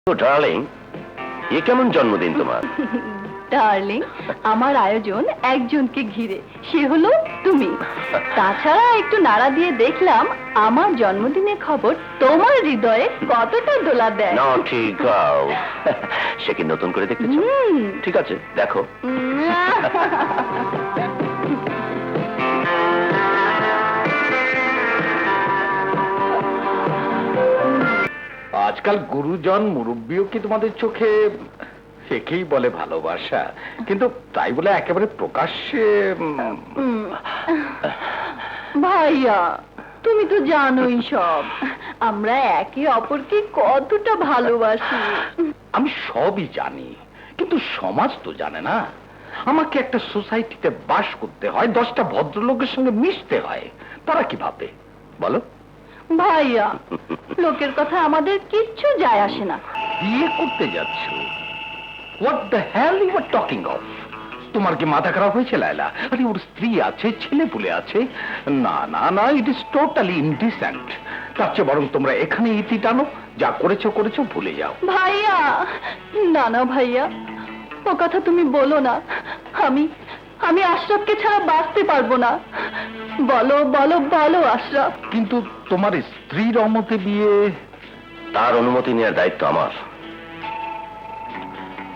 তো ডার্লিং, এ কেমন জন্মদিন তোমার? ডার্লিং, আমার আয়োজন একজনকে ঘিরে, সে হলো তুমি। তাছাড়া একটু নাড়া দিয়ে দেখলাম আমার জন্মদিনের খবর তোমার হৃদয়ে কতটা দোলা দেয়। না ঠিক সে কি নতুন করে দেখতেছো? ঠিক আছে, দেখো। আজকাল গুরুজন মুরব্বীও কি তোমাদের চোখে একেই বলে ভালোবাসা, কিন্তু তাই বলে একেবারে প্রকাশ্যে ভাইয়া, তুমি তো জানোই সব, আমরা একে অপরকে কতটা ভালোবাসি। আমি সবই জানি, কিন্তু সমাজ তো জানে না। আমাকে একটা সোসাইটিতে বাস করতে হয়, 10টা ভদ্রলোকের সঙ্গে মিশতে হয়। তারা কি ভাববে বলো? ভাইয়া, লোকের কথা আমাদের কিচ্ছু যায় আসে না। বিয়ে করতে যাচ্ছ? What the hell you are talking of? তোমার কি মাথা খারাপ হয়েছে লায়লা? আরে ওর স্ত্রী আছে, ছেলে পুলে আছে। না না না, ইট ইজ টোটালি ইনডিসেন্ট। তার চেয়ে বরং তোমরা এখানে ইতি টানো, যা করেছো করেছো, ভুলে যাও। ভাইয়া, না না ভাইয়া, ও কথা তুমি বলো না। আমি আমি আশরাফকে ছাড়া বাঁচতে পারবো না। বলো বলো বলো আশরাফ। কিন্তু তোমার স্ত্রীর অমতে বিয়ে? তার অনুমতি নেওয়ার দায়িত্ব আমার।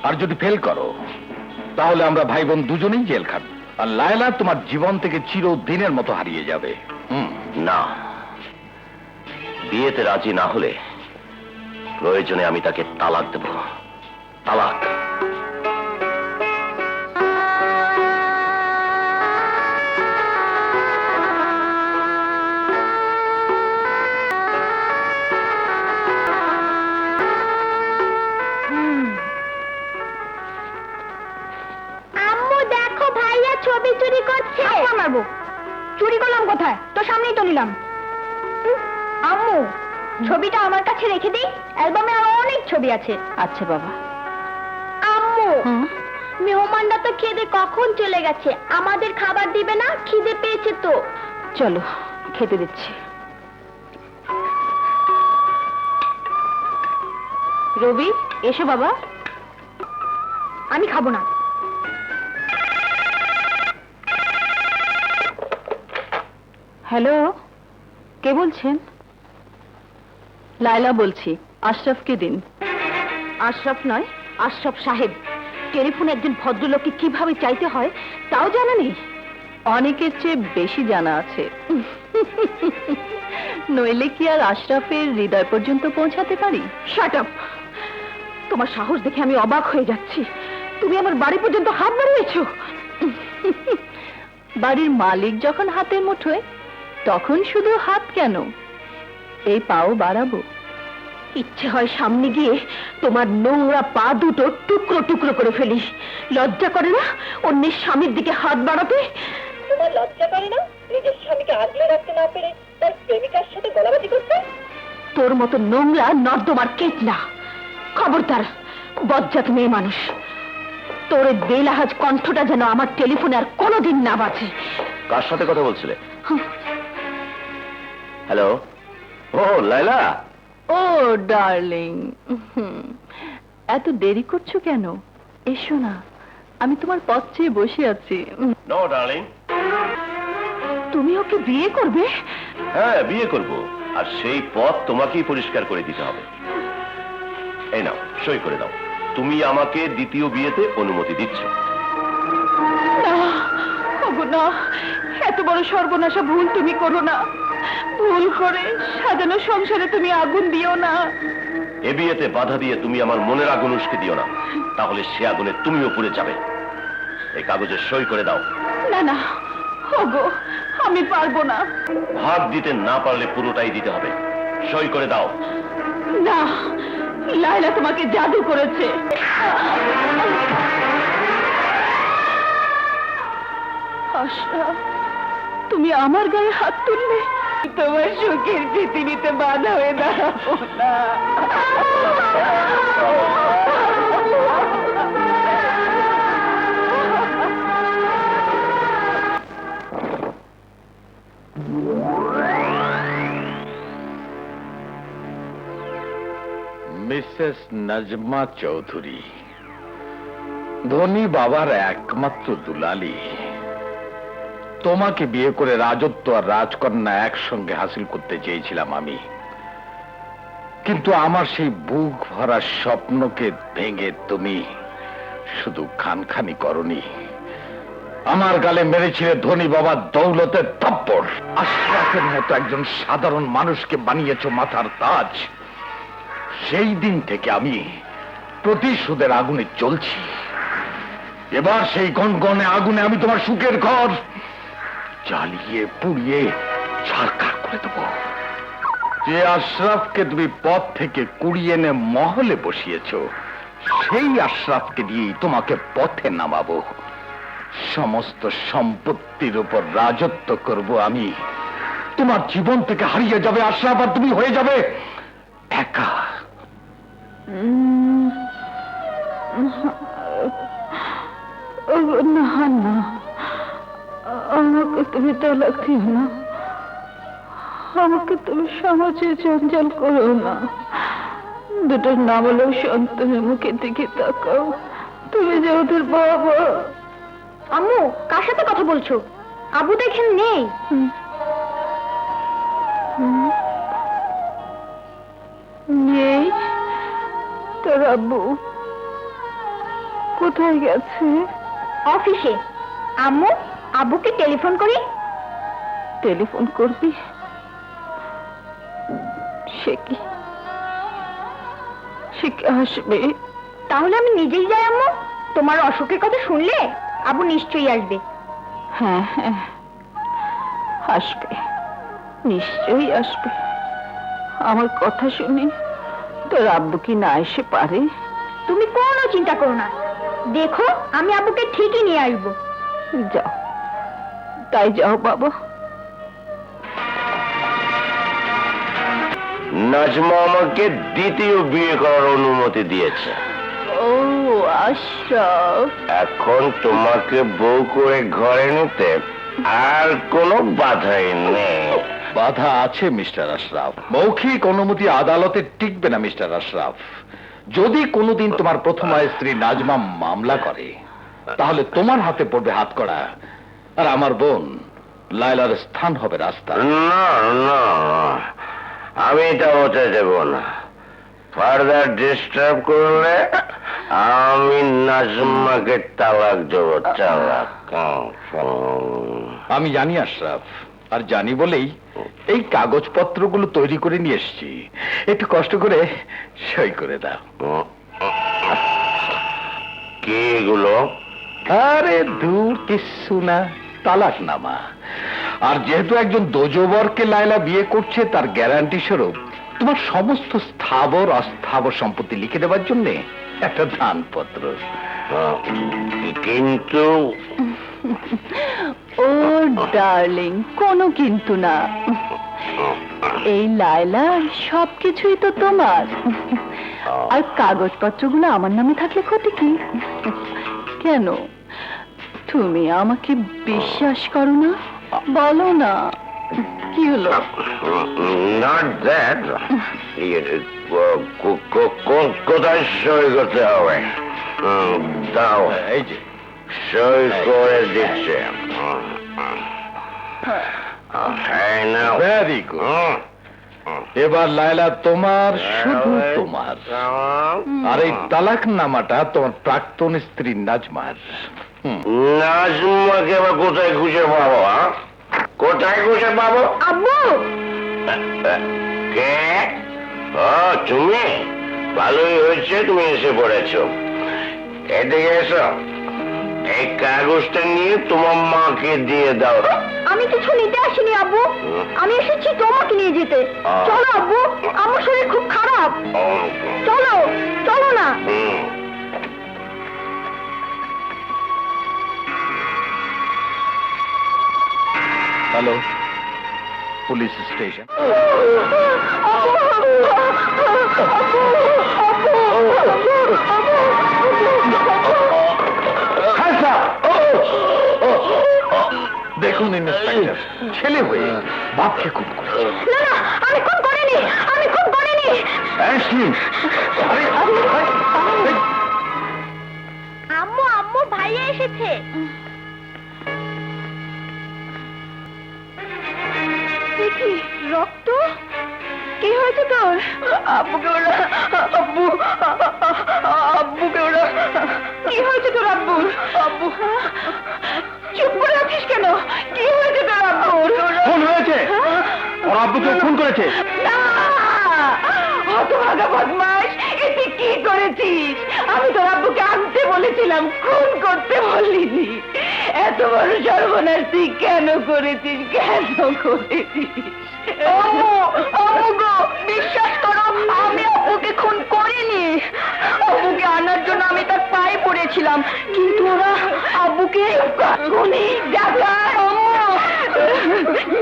আর যদি ফেল করো, তাহলে আমরা ভাই বোন দুজনেই জেল খাটব, আর লায়লা তোমার জীবন থেকে চিরদিনের মতো হারিয়ে যাবে। না, বিয়েতে রাজি না হলে প্রয়োজনে আমি তাকে তালাক দেব। তালাক। আম্মু দেখো, ভাইয়া ছবি চুরি করছে। মারবো? চুরি করলাম কোথায়? তো সামনেই তো নিলাম। আম্মু, ছবিটা আমার কাছে রেখে দিই, অ্যালবামে আরো অনেক ছবি আছে। আচ্ছা বাবা। আম্মু, মেহমানরা তো খেতে কখন চলে গেছে, আমাদের খাবার দিবে না? খিদে পেয়েছে তো। চলো খেতে দিচ্ছি। রবি, এসো বাবা। আমি খাবো না। হ্যালো, কে বলছেন? লায়লা বলছি, আশরাফকে দিন। আশরাফ নয়, আশরাফ সাহেব। টেলিফোনে একজন ভদ্রলোককে কিভাবে চাইতে হয় তাও জানা নেই। অনেকের চেয়ে বেশি জানা আছে। নইলে কি আর আশরাফের হৃদয় পর্যন্ত পৌঁছাতে পারি? Shut up! তোমার সাহস দেখে আমি অবাক হয়ে যাচ্ছি। তুমি আমার বাড়ি পর্যন্ত হাত বাড়িয়েছ। বাড়ির মালিক যখন হাতের মুঠোয়, তখন শুধু হাত কেন, এই পাও বাড়াবো। ইচ্ছে হয় সামনে গিয়ে তোমার নোংরা পা দুটো টুকরো টুকরো করে ফেলি। লজ্জা করে না অন্যের স্বামীর দিকে হাত বাড়াতে? তোমার লজ্জা করে না নিজের স্বামীকে আগলে রাখতে না পেরে তার প্রেমিকার সাথে গলাবাজি করতে? তোর মতো নোংরা নর্দমার কেটনা। খবরদার, বজ্জাত মেয়ে মানুষ। তোর বেলাহাজ কণ্ঠটা যেন আমার টেলিফোনে আর কোনোদিন না বাজে। কার সাথে কথা বলছিলে? হ্যালো। ও লায়লা। ও ডার্লিং, এত দেরি করছো কেন? এসো না, আমি তোমার পথ চেয়ে বসে আছি। No darling. তুমি ওকে বিয়ে করবে? হ্যাঁ, বিয়ে করব, আর সেই পথ তোমাকেই পরিষ্কার করে দিতে হবে। এই নাও, সই করে দাও। তুমি আমাকে দ্বিতীয় বিয়েতে অনুমতি দিচ্ছ। না, ওগো না, এত বড় সর্বনাশা ভুল তুমি করো না। ভুল করে সাজানো সংসারে তুমি আগুন দিও না। এ বিয়েতে বাধা দিয়ে তুমি আমার মনের আগুন উস্কে দিও না, তাহলে সে আগুনে তুমিও পুড়ে যাবে। এই কাগজে সই করে দাও। না না ওগো, আমি পারবো না। ভাগ দিতে না পারলে পুরোটাই দিতে হবে। সই করে দাও। না, লায়লা তোমাকে জাদু করেছে। আশরাফ, তুমি আমার গায়ে হাত তুললে? তোমার সুখের পৃথিবীতে বাধা হয়ে দাঁড়াবো না। মিসেস নাজমা চৌধুরী, ধনী বাবার একমাত্র দুলালি। তোমাকে বিয়ে করে রাজত্ব আর রাজকন্যা একসঙ্গে হাসিল করতে চেয়েছিলাম আমি, কিন্তু আমার সেই বুক ভরা স্বপ্নকে ভেঙে তুমি শুধু খানখানি করনি, আমার গালে মেরেছিলে ধনী বাবার দৌলতের থাপ্পড়। আশরাফের মতো একজন সাধারণ মানুষকে বানিয়েছো মাথার তাজ। সেই দিন থেকে আমি প্রতিশোধের আগুনে জ্বলছি। এবার সেই গনগনে আগুনে আমি তোমার সুখের ঘর জ্বালিয়ে পুড়িয়ে ছারখার করে দেব। যে আশরাফকে তুমি পথ থেকে কুড়িয়ে এনে মহলে বসিয়েছো, সেই আশরাফকে দিয়েই তোমাকে পথে নামাবো। সমস্ত সম্পত্তির উপর রাজত্ব করব আমি। তোমার জীবন থেকে হারিয়ে যাবে আশরাফ, আর তুমি হয়ে যাবে একা। না না, আমাকে তুমি তালাক দিও না, আমাকে তুমি সমাজে জঞ্জাল করো না। দুটো নাবালক সন্তানের মুখের দিকে তাকাও, তুমি যে ওদের বাবা। আম্মু, কার সাথে কথা বলছো? আবু তো এখানে নেই। নেই? তোর আব্বু কোথায় গেছে? অফিসে। আম্মু, আব্বুকে টেলিফোন করি। টেলিফোন করবি? সে কি আসবে? তাহলে আমি নিজেই যাই আম্মু। তোমার অসুখের কথা শুনলে আব্বু নিশ্চয়ই আসবে। হ্যাঁ হ্যাঁ, আসবে, নিশ্চয়ই আসবে। আমার কথা শুনে তোর আব্বু কি না এসে পারে? তুমি কোনো চিন্তা করো না, দেখো আমি আব্বুকে ঠিকই নিয়ে আসবো। যাও, তাই যাও বাবা। নাজমা আমাকে দ্বিতীয় বিয়ে করার অনুমতি দিয়েছে। ও আশরাফ, এখন তোমাকে বউ করে ঘরে নিতে আর কোনো বাধাই নেই। বাধা আছে মিস্টার আশরাফ। মৌখিক অনুমতি আদালতে টিকবে না মিস্টার আশরাফ। যদি কোনোদিন তোমার প্রথম স্ত্রী নাজমা মামলা করে, তাহলে তোমার হাতে পড়বে হাতকড়া, আর আমার বোন লায়লার স্থান হবে রাস্তা। না না, আমি এটা হতে দেব না। ফার্দার ডিস্টার্ব করলে আমি নাজমাকে তালাক দেব, তালাক। আমি জানি আশরাফ, আর জানি বলেই এই কাগজপত্রগুলো তৈরি করে নিয়ে এসেছি। একটু কষ্ট করে সই করে দাও। কি এগুলো? আরে দূর, কিছু না, তালাকনামা। আর যেহেতু একজন দোজবরকে লায়লা বিয়ে করছে, তার গ্যারান্টি স্বরূপ তোমার সমস্ত স্থাবর অস্থাবর সম্পত্তি লিখে দেওয়ার জন্য একটা দানপত্র। কিন্তু ও ডার্লিং, কোনো কিন্তু না। এই লায়লা সবকিছুই তো তোমার, আর কাগজপত্রগুলো আমার নামে থাকলে ক্ষতি কি? কেন তুমি আমাকে বিশ্বাস করো না? বলো না, কি হলো? Not that. কোথায় সই করতে হবে? দাও, এই যে সই করে দিচ্ছে। Very good. এবার লায়লা তোমার, শুধু তোমার। আর এই তালাকনামাটা তোমার প্রাক্তন স্ত্রী নাজমার। নাজমাকে এবার কোথায় খুঁজে পাবো? কোথায় খুঁজে পাবো? আব্বু, কে? ও, তুমি? ভালোই হয়েছে তুমি এসে পড়েছো। এদিকে এসো, এই কাগজটা নিয়ে তোমার মাকে দিয়ে দাও। আমি কিছু নিতে আসিনি আব্বু, আমি এসেছি তোমাকে নিয়ে যেতে। চলো আব্বু, আমার শরীর খুব খারাপ। চলো, চলো না। Hello, police station. দেখুন ইন্সপেক্টর, ছেলে হয়ে বাপকে খুব করেছে। না না, আমি খুব করিনি, আমি খুব করিনি। আম্মু আম্মু ভাইয়া এসেছে। কি রক্ত? কি হয়েছে তোর? আব্বুকে ওরা আব্বু আব্বুকে ওরা কি হয়েছে তোর আব্বুর? আব্বু চুপ করে আছিস কেন? কি হয়েছে তোর আব্বুর? খুন হয়েছে, ওর আব্বুকে খুন করেছে। না, হতভাগা বদমাশ, এ তুই কি করেছিস? আমি তোর আব্বুকে আনতে বলেছিলাম, খুন করতে বলিনি। এত বড় সর্বনাশ তুই কেন করেছিস? কেন করেছিস? বিশ্বাস করো, আমি আব্বুকে খুন করিনি। আব্বুকে আনার জন্য আমি তার পায়ে পড়েছিলাম, কিন্তু ওরা আব্বুকে খুনি ডাকাত।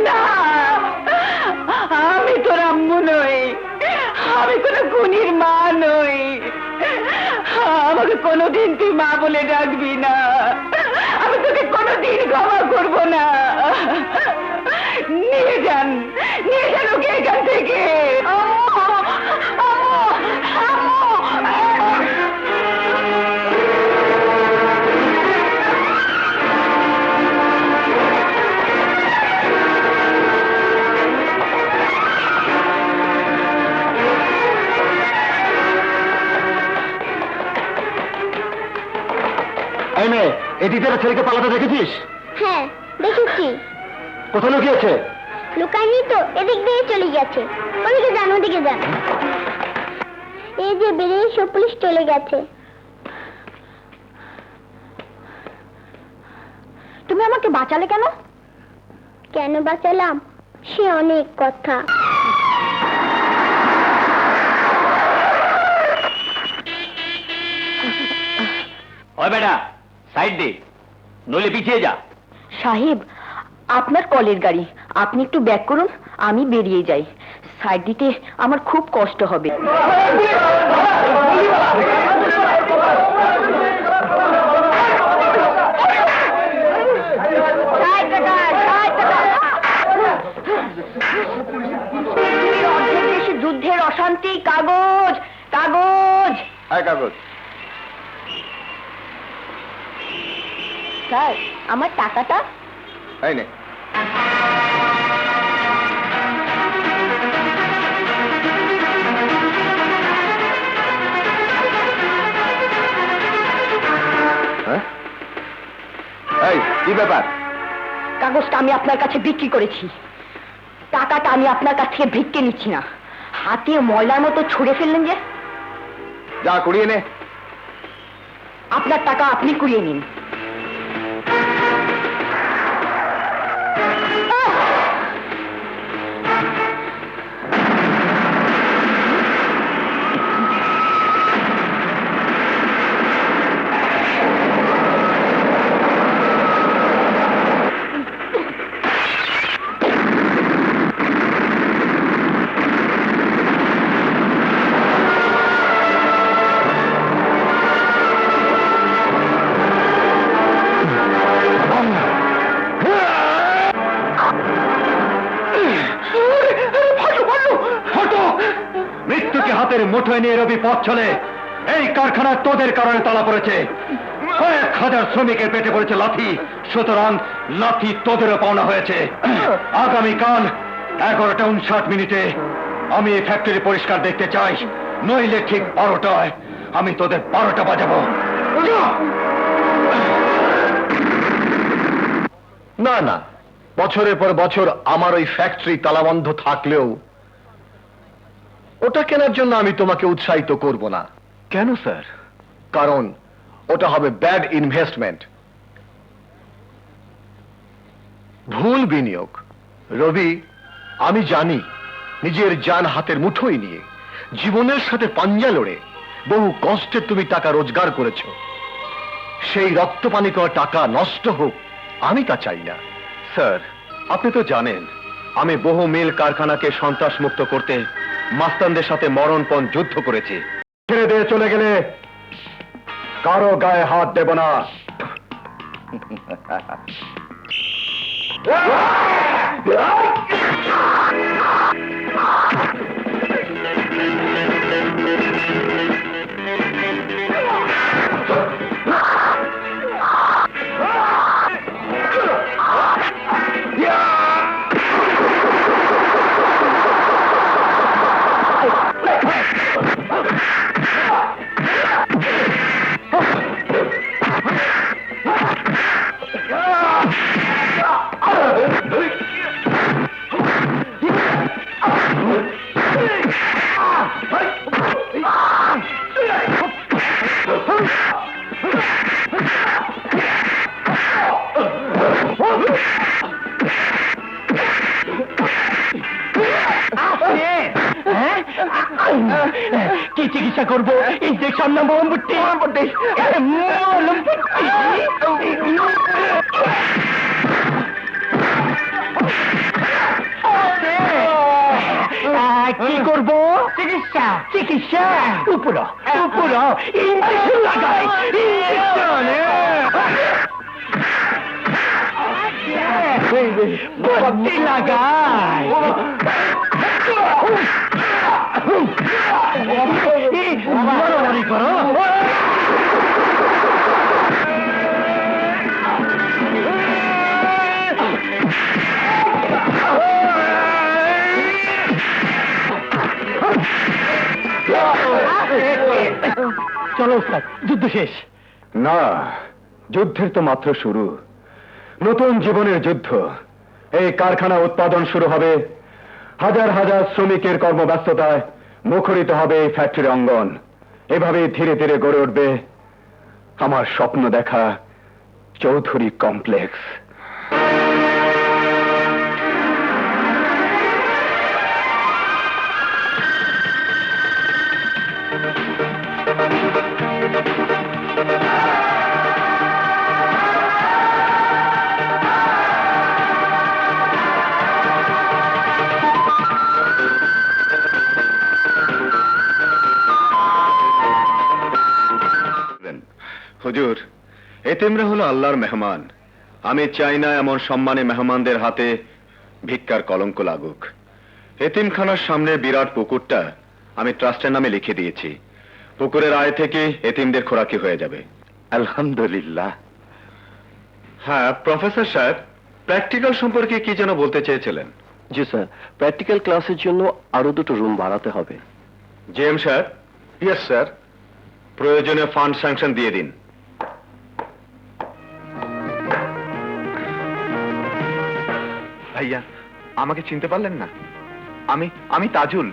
না, আমি তোর আম্মু নই, আমি কোনো খুনির মা নই। আমাকে কোনোদিন তুই মা বলে ডাকবি না, আমি তোকে কোনোদিন ক্ষমা করবো না। নিয়ে যান ওকে এখান থেকে। এই মেয়ে, এদিকে ছেলেকে পালাতে দেখেছিস? হ্যাঁ দেখেছি। কোথায় লুকিয়েছে? লুকায়নি তো, এদিক দিয়ে চলে গেছে। ওদিকে যান, ওদিকে যান। এই যে বেরিয়ে সব পুলিশ চলে গেছে। তুমি আমাকে বাঁচালে কেন? কেন বাঁচালাম সে অনেক কথা। ওই বেটা, সাইড দে, নইলে পিছিয়ে যা। সাহেব, আপনার কলের গাড়ি, আপনি একটু ব্যাক করুন, আমি বেরিয়ে যাই। সাইড দিতে আমার খুব কষ্ট হবে। যুদ্ধের অশান্তি, কাগজ কাগজ। কাগজ। স্যার, আমার টাকাটা। এই নে। এই কি ব্যাপার? কাগজটা আমি আপনার কাছে বিক্রি করেছি, টাকাটা আমি আপনার কাছ থেকে ভিক্ষে নিচ্ছি না। হাতে ময়লার মতো ছুঁড়ে ফেললেন যে। যা কুড়িয়ে নে। আপনার টাকা আপনি কুড়িয়ে নিন। মৃত্যুকে হাতের মুঠোয় নিয়ে রবি পথ চলে। এই কারখানা তোদের কারণে তালা পড়েছে। 1,000 শ্রমিকের পেটে পড়েছে লাথি, সুতরাং লাথি তোদেরও পাওনা হয়েছে। আগামীকাল 11:59 আমি এই ফ্যাক্টরি পরিষ্কার দেখতে চাই, নইলে ঠিক 12টায় আমি তোদের 12টা বাজাবো। না না, বছরের পর বছর আমার ওই ফ্যাক্টরি তালাবন্ধ থাকলেও ওটা কেনার জন্য আমি তোমাকে উৎসাহিত করব না। কেন স্যার? কারণ ওটা হবে ব্যাড ইনভেস্টমেন্ট, ভুল বিনিয়োগ। রবি, আমি জানি নিজের জান হাতের মুঠোয় নিয়ে জীবনের সাথে পাঞ্জা লড়ে বহু কষ্টে তুমি টাকা রোজগার করেছ। সেই রক্তপানি করা টাকা নষ্ট হোক আমি তা চাই না। স্যার, আপনি তো জানেন আমি বহু মিল কারখানাকে সন্ত্রাস মুক্ত করতে মাস্তানদের সাথে মরণপণ যুদ্ধ করেছি। ছেড়ে দিয়ে চলে গেলে কারো গায়ে হাত দেব না। কি চিকিৎসা করবো? ইনজেকশন না মলমপট্টি? কি করবো? চিকিৎসা। চিকিৎসা উপর উপর ইনজেকশন লাগাই। ইনজেকশন লাগাই। মারামারি করো। চলো স্যার, যুদ্ধ শেষ। না, যুদ্ধের তো মাত্র শুরু। নতুন জীবনের যুদ্ধ। এই কারখানা উৎপাদন শুরু হবে, হাজার হাজার শ্রমিকের কর্মব্যস্ততায় মুখরিত হবে এই ফ্যাক্টরি অঙ্গন। এভাবে ধীরে ধীরে গড়ে উঠবে আমার স্বপ্ন দেখা চৌধুরী কমপ্লেক্স। হুজুর, এতিমরা হলো আল্লাহর মেহমান। আমি চাই না এমন সম্মানে মেহমানদের হাতে ভিক্ষার কলঙ্ক লাগুক। এতিমখানার সামনে বিরাট পুকুরটা আমি ট্রাস্টের নামে লিখে দিয়েছি। পুকুরের আয় থেকে এতিমদের খোরাকি হয়ে যাবে। আলহামদুলিল্লাহ। হ্যাঁ প্রফেসর সাহেব, প্র্যাকটিক্যাল সম্পর্কে কি যেন বলতে চেয়েছিলেন? জি স্যার, প্র্যাকটিক্যাল ক্লাসের জন্য আরো 2টো রুম বাড়াতে হবে। JM sir. Yes sir. প্রয়োজনে ফান্ড স্যাংশন দিয়ে দিন। ভাইয়া, আমাকে চিনতে পারলেন না? আমি তাজুল।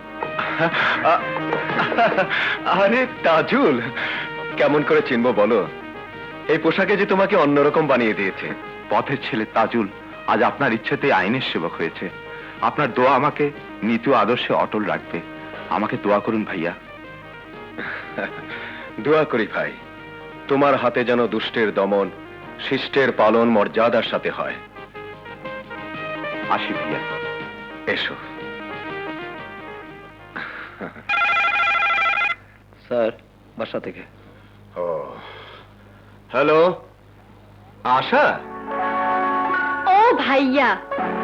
আরে তাজুল, কেমন করে চিনবো বলো? এই পোশাকে যে তোমাকে অন্যরকম বানিয়ে দিয়েছে। পথের ছেলে তাজুল আজ আপনার ইচ্ছেতে আইনের সেবক হয়েছে। আপনার দোয়া আমাকে নীতি আদর্শে অটল রাখবে। আমাকে দোয়া করুন ভাইয়া। দোয়া করি ভাই, তোমার হাতে যেন দুষ্টের দমন, শিষ্টের পালন মর্যাদার সাথে হয়। আসি ভাইয়া, এসো। স্যার, বাসা থেকে। ও হ্যালো, আশা? ও ভাইয়া,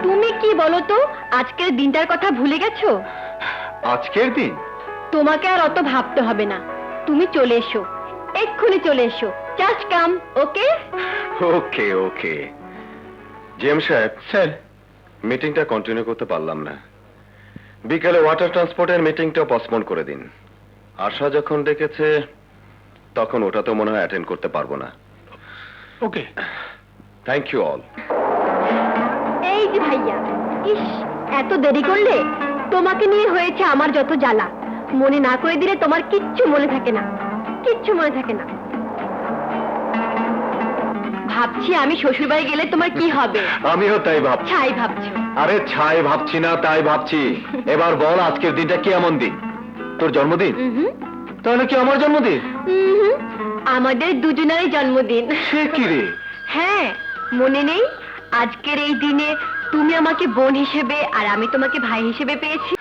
তুমি কি বলো তো, আজকের দিনটার কথা ভুলে গেছো? আজকের দিন? তোমাকে আর অত ভাবতে হবে না, তুমি চলে এসো, এক্ষুনি চলে এসো। Just come. Okay okay okay. JM সাহেব। স্যার। মিটিংটা কন্টিনিউ করতে পারলাম না। বিকেলে ওয়াটার ট্রান্সপোর্টের মিটিংটা পসপোন করে দিন। আশা যখন ডেকেছে তখন ওটা তো মনে হয় অ্যাটেন্ড করতে পারবো না। ওকে, থ্যাংক ইউ অল। এই যে ভাইয়া, ইস এত দেরি করলে। তোমাকে নিয়ে হয়েছে আমার যত জ্বালা। মনে না করে দিলে তোমার কিচ্ছু মনে থাকে না, কিচ্ছু মনে থাকে না। ভাবছি আমি শ্বশুর বাড়ি গেলে তোমার কি হবে। আমিও তাই ভাবছি। ছাই ভাবছো? আরে ছাই ভাবছি না, তাই ভাবছি। এবার বল, আজকের দিনটা কি এমন দিন? তোর জন্মদিন? তাহলে কি আমার জন্মদিন? আমাদের দুজনেরই জন্মদিন। সে কি রে? হ্যাঁ, মনে নেই? আজকের এই দিনে তুমি আমাকে বোন হিসেবে আর আমি তোমাকে ভাই হিসেবে পেয়েছি।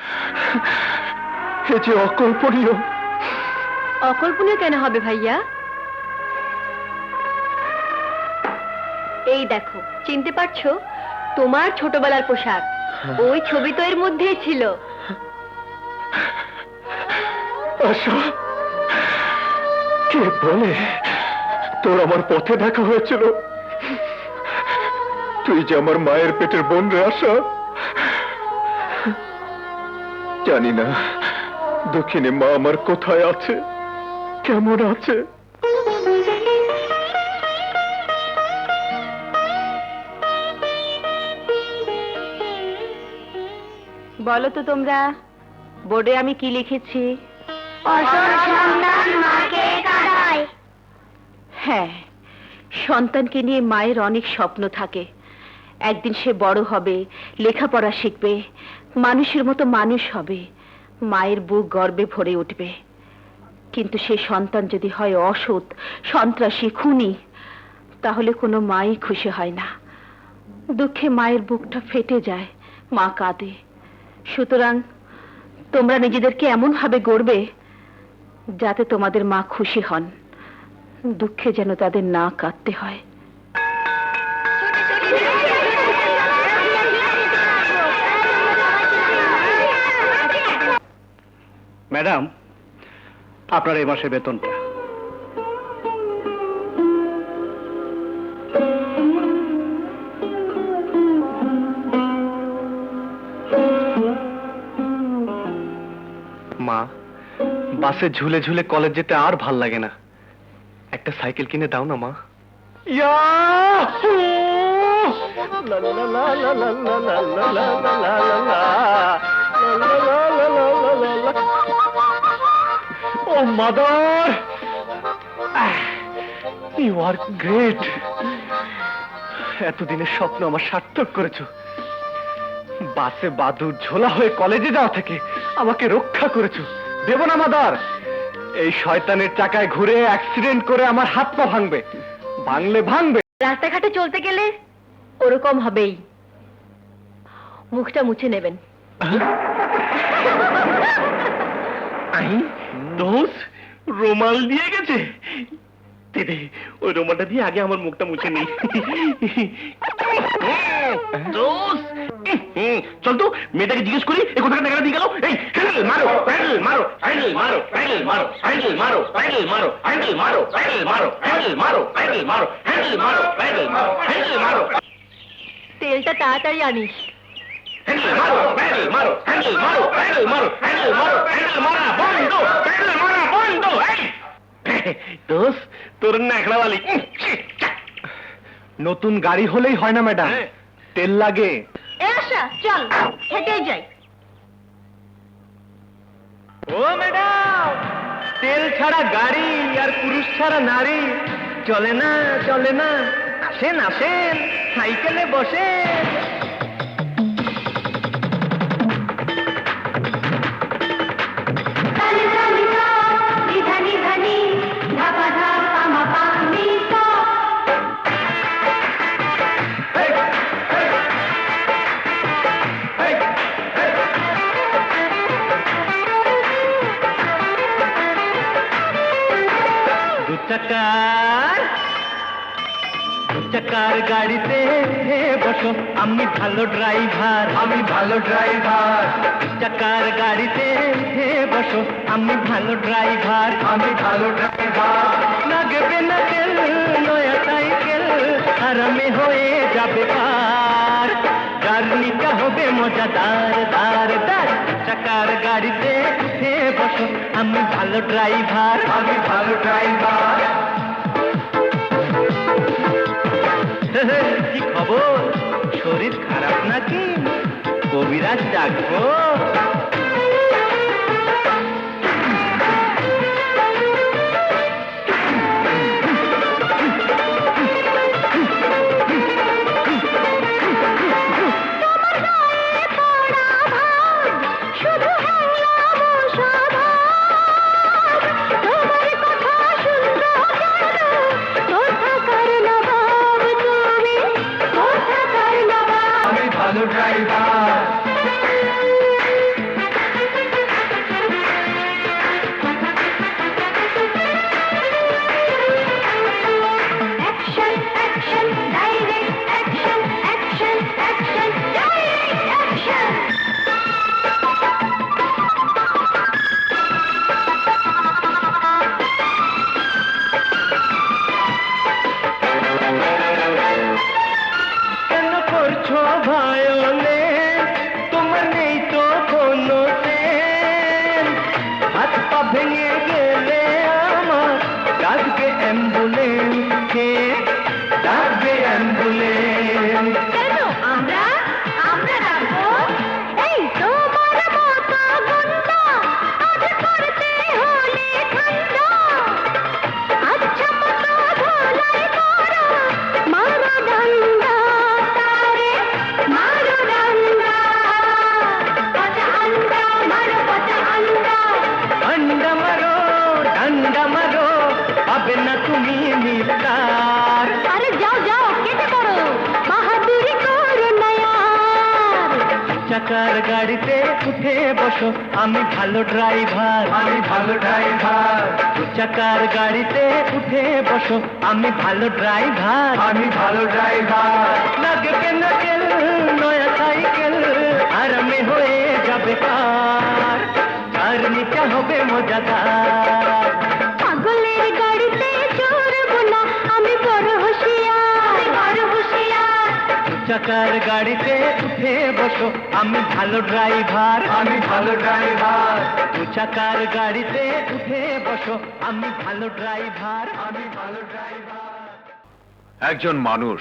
এ যে অকল্পনীয়। অকল্পনীয় কেন হবে ভাইয়া? এই দেখো, চিনতে পারছো? তোমার ছোটবেলার পোশাক। ওই ছবি তো এর মধ্যেই ছিল। আশা, কে বলে তোর আমার পথে দেখা হয়েছিল? তুই যে আমার মায়ের পেটের বোন রে আশা। জানি না দক্ষিণে মা আমার কোথায় আছে, কেমন আছে। বলো তো তোমরা, বোর্ডে আমি কি লিখেছি? হ্যাঁ, সন্তানকে নিয়ে মায়ের অনেক স্বপ্ন থাকে। একদিন সে বড় হবে, লেখাপড়া শিখবে, মানুষের মতো মানুষ হবে, মায়ের বুক গর্বে ভরে উঠবে। কিন্তু সে সন্তান যদি হয় অসৎ, সন্ত্রাসী, খুনি, তাহলে কোনো মাই খুশি হয় না। দুঃখে মায়ের বুকটা ফেটে যায়, মা কাঁদে। সুতরাং তোমরা নিজেদেরকে এমন ভাবে গড়বে যাতে তোমাদের মা খুশি হন, দুঃখে যেন তাদের না কাঁদতে হয়। ম্যাডাম, আপনার এই মাসের বেতনটা। মা, বাসে ঝুলে ঝুলে কলেজ যেতে আর ভাল লাগে না, একটা সাইকেল কিনে দাও না মা। ও মাদার, ইউ আর গ্রেট। এতদিনের স্বপ্ন আমার সার্থক করেছো। বাসে বাদুর ঝোলা হয়ে কলেজে যাওয়া থেকে আমাকে রক্ষা করেছো। দেব না মাদার, এই শয়তানের চাকায় ঘুরে অ্যাক্সিডেন্ট করে আমার হাত পা ভাঙবে, ভাঙলে ভাঙবে। রাস্তাঘাটে চলতে গেলে ওরকম হবেই। মুখটা মুছে নেবেন। দোষ রুমাল দিয়ে গেছে। দে ওই রুমালটা দিয়ে আগে আমার মুখটা মুছে নেই। দোষ, চল তো মেয়েটাকে জিজ্ঞেস করি এ কোথায় টাকা দিয়ে গেল। এই হ্যান্ডেল মারো, হ্যান্ডেল মারো, হ্যান্ডেল মারো, হ্যান্ডেল মারো, হ্যান্ডেল মারো, হ্যান্ডেল মারো, হ্যান্ডেল মারো, হ্যান্ডেল মারো, হ্যান্ডেল মারো, হ্যান্ডেল মারো, হ্যান্ডেল মারো, হ্যান্ডেল মারো, হ্যান্ডেল মারো। তেলটা তাড়াতাড়ি আনিস। হ্যান্ডেল মারো, হ্যান্ডেল মারো, হ্যান্ডেল মারো, হ্যান্ডেল মারো, হ্যান্ডেল মারো, হ্যান্ডেল মারা বন্ধ, হ্যান্ডেল মারা বন্ধ। দোষ তোর নাকড়াওয়ালি। নতুন গাড়ি হলেই হয় না ম্যাডাম, তেল লাগে। এ আশা, চল হেঁটেই যাই। ও ম্যাডাম, তেল ছাড়া গাড়ি আর পুরুষ ছাড়া নারী চলে না, চলে না। আসেন আসেন, সাইকেলে বসে। চাকার গাড়িতে বসো, আমি ভালো ড্রাইভার, আমি ভালো ড্রাইভার। চাকার গাড়িতে বসো, আমি ভালো ড্রাইভার, আমি ভালো ড্রাইভার। লাগবে না তেল, নয়া সাইকেল আরামে হয়ে যাবে পার। জার্নিটা হবে মজাদার, দার দার। চাকার গাড়িতে বসো, আমি ভালো ড্রাইভার, আমি ভালো ড্রাইভার। কি খবর, শরীর খারাপ নাকি? কবিরাজ ডাকবো? অ্যাম্বুলেন্স কে ডাকবে অ্যাম্বুলেন্স। কেন আমরা আমরা ডাকবো? এই তোমার মতো গুন্ডা আজ করতে হলে ঠান্ডা, আচ্ছা মতো ধোলাই করো, মারো ডান্ডা তারে, মারো ডান্ডা, পচা আন্ডা মারো, পচা আন্ডা। अंडा मारो डंडा मारो अब न তুমি নিস্তার। আরে যাও যাও কেটে পড়ো, বাহাদুরি করো না यार। চাকার গাড়িতে উঠে বসো, আমি ভালো ড্রাইভার, আমি ভালো ড্রাইভার। চাকার গাড়িতে উঠে বসো, আমি ভালো ড্রাইভার, আমি ভালো ড্রাইভার। নাগকে নাকেল নয়া সাইকেল আরামে হয়ে যাবে কার, জার্নিটা হবে মজাদার। পাগলের গাড়িতে চড়বো না, আমি বড় হুঁশিয়ার, বড় হুঁশিয়ার। চাকার গাড়িতে উঠে বসো, আমি ভালো ড্রাইভার, আমি ভালো ড্রাইভার। চাকার গাড়িতে উঠে বসো, আমি ভালো ড্রাইভার, আমি ভালো ড্রাইভার। একজন মানুষ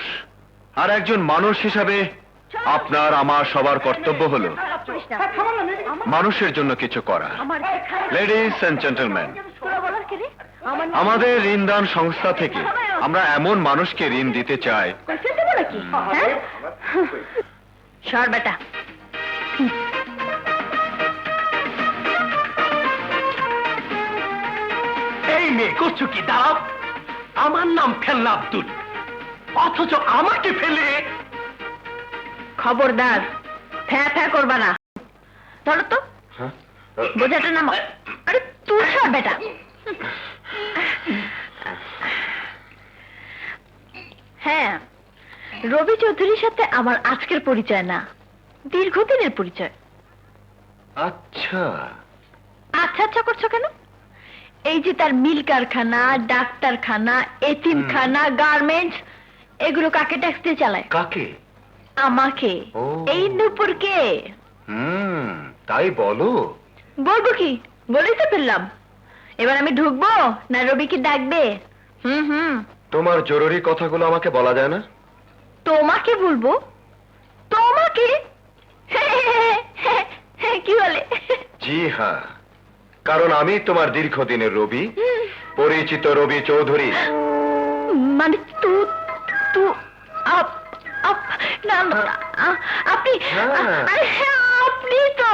আর একজন মানুষ হিসাবে আপনার আমার সবার কর্তব্য হলো মানুষের জন্য কিছু করা। লেডিস এন্ড জেন্টলম্যান, আমাদের ঋণদান সংস্থা থেকে আমরা এমন মানুষকে ঋণ দিতে চাই সর বেটা। এই মেয়ে করছো কি? দাঁড়াও, আমার নাম ফেলনা আব্দুল, অথচ আমাকে ফেলে। খবরদার ফ্যা ফ্যা করবা না। ধরো তো বোঝাটা নামা। আরে তুই সর বেটা। হ্যাঁ, রবি চৌধুরীর সাথে আমার আজকের পরিচয় না, দীর্ঘদিনের পরিচয়। আচ্ছা, আচ্ছা আচ্ছা করছো কেন? এই যে তার মিল কারখানা, ডাক্তারখানা, এতিমখানা, গার্মেন্টস, এগুলো কাকে ট্যাক্স দিয়ে চালায়? কাকে? আমাকে। ও। এই নূপুরকে। তাই বলো। বলবো কি, বলেই তো ফেললাম। এবার আমি ঢুকবো না রবিকে ডাকবে? হুম। তোমার জরুরি কথাগুলো আমাকে বলা যায় না? তোমাকে বলবো? তোমাকে? কি বলে? জি হ্যাঁ, কারণ আমি তোমার দীর্ঘদিনের রবি, পরিচিত রবি চৌধুরী। মানে তু না আপনি? হ্যাঁ। আরে হ্যাঁ, আপনি তো।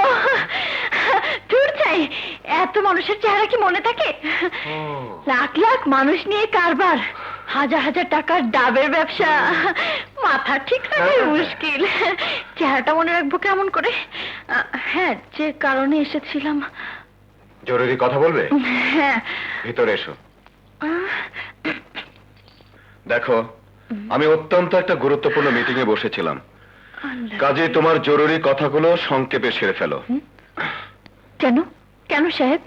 দূর চাই, এত মানুষের চেহারা কি মনে থাকে? লাখ লাখ মানুষ নিয়ে কারবার, হাজার হাজার টাকার ডাবের ব্যবসা, মাথা ঠিক রাখা মুশকিল। চেহারাটা মনে রাখবো কেমন করে? হ্যাঁ, যে কারণে এসেছিলাম। জরুরি কথা বলবে? হ্যাঁ। ভিতরে এসো। দেখো, আমি অত্যন্ত একটা গুরুত্বপূর্ণ মিটিং এ বসেছিলাম, কাজে তোমার জরুরি কথাগুলো সংক্ষেপে সেরে ফেলো। কেন কেন সাহেব?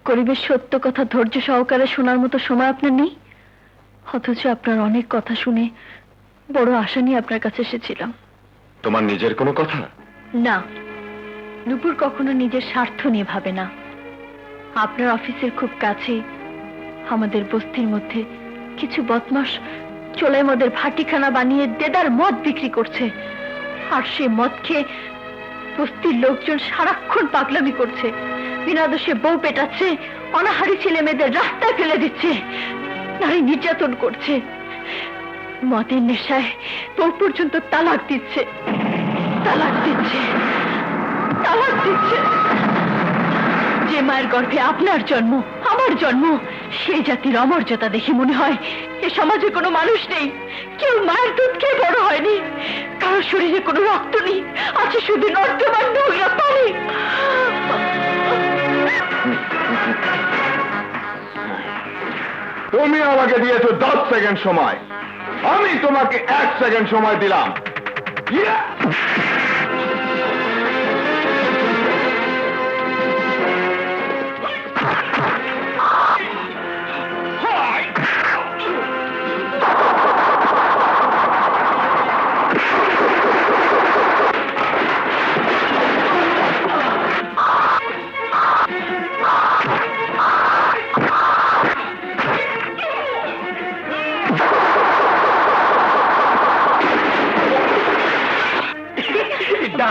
গরিবের সত্য কথা ধৈর্য সহকারে শোনার মতো সময় আপনার নেই? অথচ আপনার অনেক কথা শুনে বড় আশা নিয়ে আপনার কাছে এসেছিলাম। তোমার নিজের কোনো কথা? না, নূপুর কখনো নিজের স্বার্থ নিয়ে ভাবে না। আপনার অফিসের খুব কাছে আমাদের বস্তির মধ্যে কিছু বদমাশ চোলাই মদের ভাটিখানা বানিয়ে দেদার মদ বিক্রি করছে, আর সে মদ খেয়ে বস্তির লোকজন সারাক্ষণ পাগলামি করছে, বিনা দোষে বউ পেটাচ্ছে, অনাহারী ছেলে মেয়েদের রাস্তায় ফেলে দিচ্ছে, নারী নির্যাতন করছে, মদের নেশায় বউ পর্যন্ত তালাক দিচ্ছে। যে মায়ের গর্ভে আপনার জন্ম, আমার জন্ম, সেই জাতির অমর্যাদা দেখে মনে হয় এ সমাজে কোনো মানুষ নেই। কেউ মায়ের দুধ খেয়ে বড় হয়নি, কারোর শরীরে কোনো রক্ত নেই, আছে শুধু নর্দমার নোংরা পানি। তুমি আমাকে দিয়েছো 10 সেকেন্ড সময়, আমি তোমাকে 1 সেকেন্ড সময় দিলাম।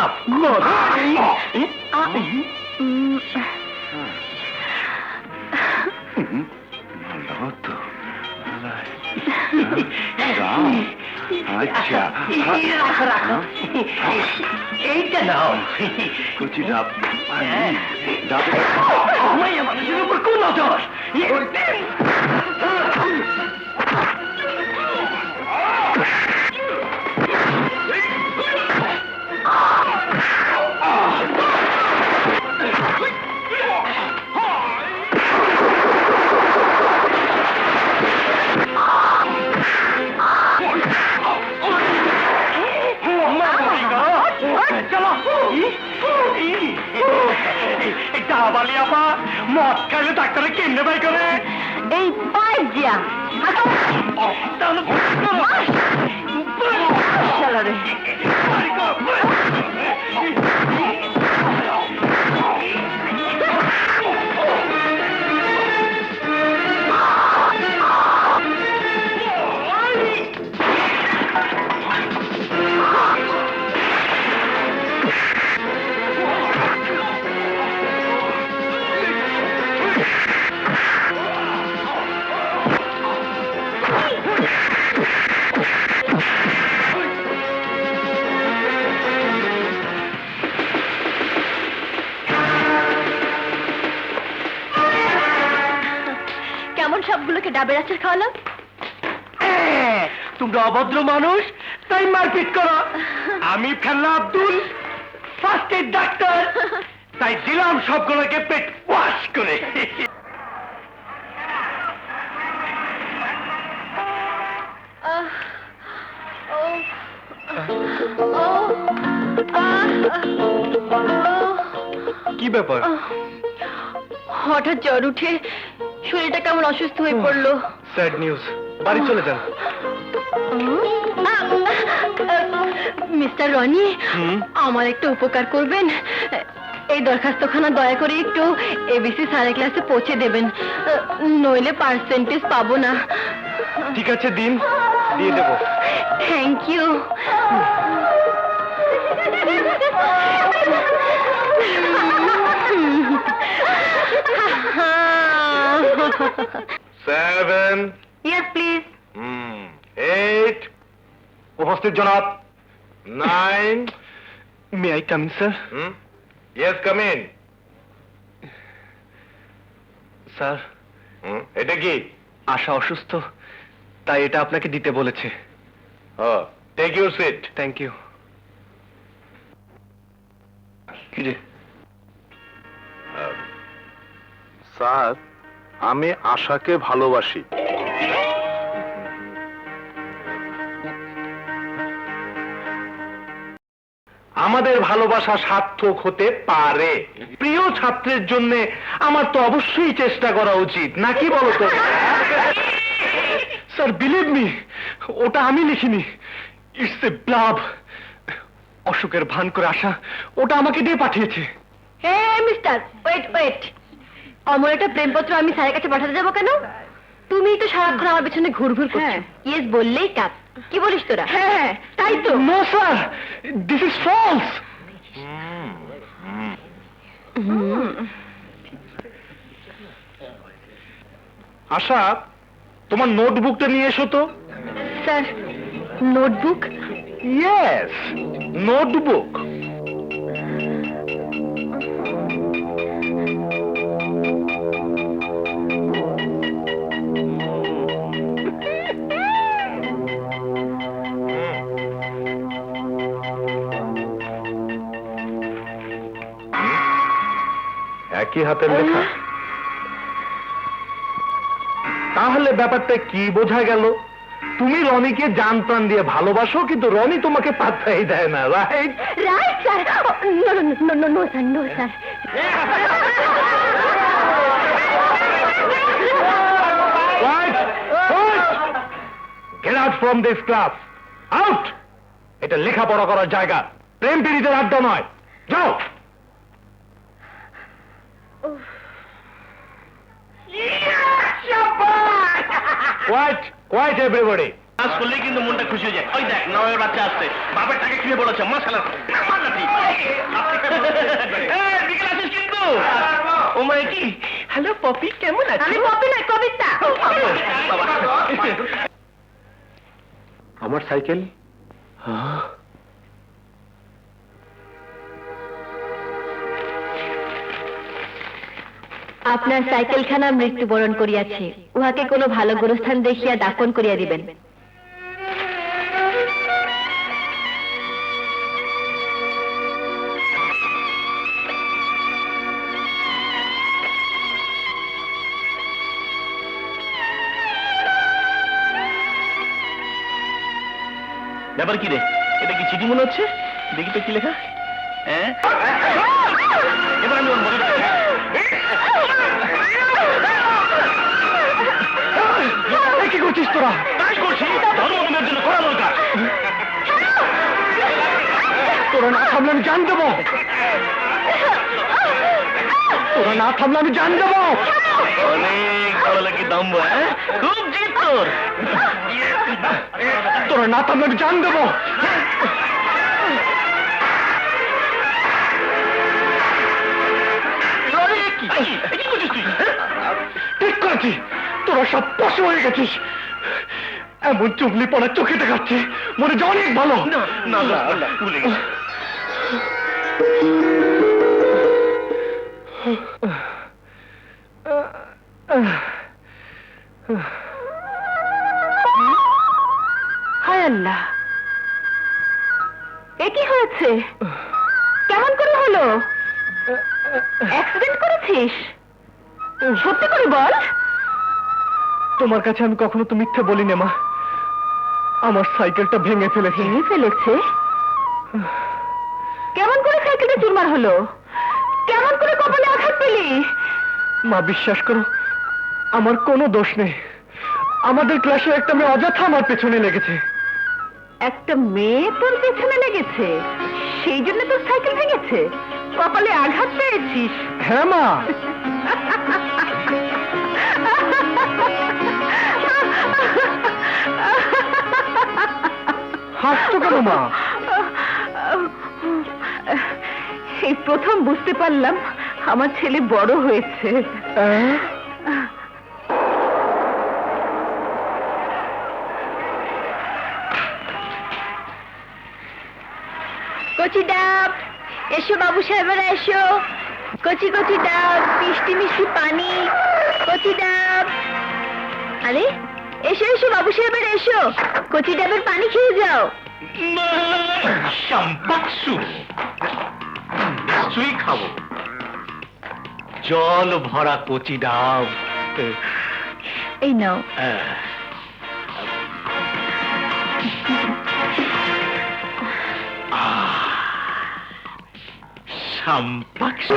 আপ ভালো তো আচ্ছা রাখো এইটা নাও কুচি ডাব মাইয়া মানুষের উপর কোন নজর মদ খাইলে ডাক্তারে কেমনে বাই করে এই পাইপ দিয়া কেমন সবগুলোকে ডাবের আচার খাওয়ালাম তোমরা অভদ্র মানুষ তাই মারপিট করো আমি ফেললা আব্দুল ফার্স্ট এড ডাক্তার তাই দিলাম সবগুলোকে পেট ওয়াশ করে কি ব্যাপার? হঠাৎ জ্বর উঠে শরীরটা কেমন অসুস্থ হয়ে পড়লো স্যাড নিউজ, বাড়ি চলে যান। মিস্টার রনি, আমার একটা উপকার করবেন? এই দরখাস্তখানা দয়া করে একটু এবিসি স্যারের ক্লাসে পৌঁছে দেবেন, নইলে পার্সেন্টেজ পাবো না। ঠিক আছে, দিন, দিয়ে দেবো। Thank you. Seven, yes please. 8, উপস্থিত জনাব। 9, may I come in sir? Yes come in. Sir, এটা কি? আশা অসুস্থ, তাই এটা আপনাকে দিতে বলেছে। Take your seat. Thank you. কি রে? স্যার, আমি আশাকে ভালোবাসি। আমাদের ভালোবাসা সার্থক হতে পারে। প্রিয় ছাত্রের জন্য আমার তো অবশ্যই চেষ্টা করা উচিত, নাকি বলো তো? স্যার, বিলিভ মি, ওটা আমি লিখিনি। It's a blab. অশোকের ভান করে আসা ওটা আমাকে দিয়ে পাঠিয়েছে। Hey mister, wait wait. Amar একটা প্রেমপত্র আমি স্যারের কাছে পাঠাতে যাবো কেন? তুমি তো সারাক্ষণ আমার পেছনে ঘুরঘুর করছো। ইয়েস বললেই কাজ। কি বলিস তোরা? হ্যাঁ, তাই তো। No sir, this is false. Asha, তোমার নোটবুকটা নিয়ে এসো তো। Sir, notebook? Yes, notebook. একই হাতের লেখা। তাহলে ব্যাপারটা কি বোঝা গেল? তুমি রনিকে জান প্রাণ দিয়ে ভালোবাসো, কিন্তু রনি তোমাকে পাত্তাই দেয় না, right? Right sir. No no no no no sir, no sir. Get out from this class. Out! এটা লেখাপড়া করার জায়গা, প্রেম পীড়িতের আড্ডা নয়। যাও। Quiet, quiet everybody. আজ করলেই কিন্তু মনটা খুশি হয়ে যায়। ওই দেখ নয়ের বাচ্চা আসছে, বাপের টাকা কিনে বলেছে মাসালা বিকেল আসিস কিন্তু। ও মা, কি হ্যালো পপি, কেমন আছো? আমি পপি নয়, কবিতা। আমার সাইকেল? আপনার সাইকেলখানা মৃত্যুবরণ করিয়াছে, উহাকে কোনো ভালো গোরস্থান দেখিয়া দাফন করিয়া দিবেন। ব্যাপার কি রে, এটা কি চিঠি মনে হচ্ছে? দেখি তো কি লেখা। হ্যাঁ, এবার আমি ওর মনে কি করছিস তোরা? কাজ করছি, ধর্মদিনের জন্য করা দরকার। তোরা না থামলে আমি জান দেবো। তোরা না থামলে আমি জান দেবো। অনেক ভালো লাগে দম্ব, হ্যাঁ? খুব জিত তোর। তোরা না থামলে আমি জান দেবো। কি করছিস তুই? ঠিক করেছি, তোরা সব পশু হয়ে গেছিস। এমন চুগলি পড়া চোখে দেখাচ্ছে, মনে যে অনেক ভালো। না না না, ভুলে গেছি। হায় আল্লাহ, এ কি হয়েছে? কেমন করে হলো? অ্যাক্সিডেন্ট করেছিস? সত্যি করে বল। তোমার কাছে আমি কখনো তো মিথ্যে বলি না মা। আমার সাইকেলটা ভেঙে ফেলেছে। ভেঙে ফেলেছে? কেমন করে সাইকেলটা চুরমার হলো? কেমন করে কপালে আঘাত পেলি? মা বিশ্বাস করো, আমার কোনো দোষ নেই। আমাদের ক্লাসে একটা মেয়ে অযথা আমার পেছনে লেগেছে। একটা মেয়ে তোর পেছনে লেগেছে, সেই জন্য তোর সাইকেল ভেঙেছে? কপালে আঘাত পেয়েছিস? হ্যাঁ মা। হাসছো কেন মা? এই প্রথম বুঝতে পারলাম আমার ছেলে বড় হয়েছে। কচি ডাব, এসো বাবু সাহেবেরা এসো। কচি কচি ডাব, মিষ্টি মিষ্টি পানি, কচি ডাব। আরে এসো এসো বাবু সাহেবেরা এসো, কচি ডাবের পানি খেয়ে যাও। শাম্পাকসু, নিশ্চয়ই খাবো। জল ভরা কচি ডাব। এই নাও। শাম্পাকসু।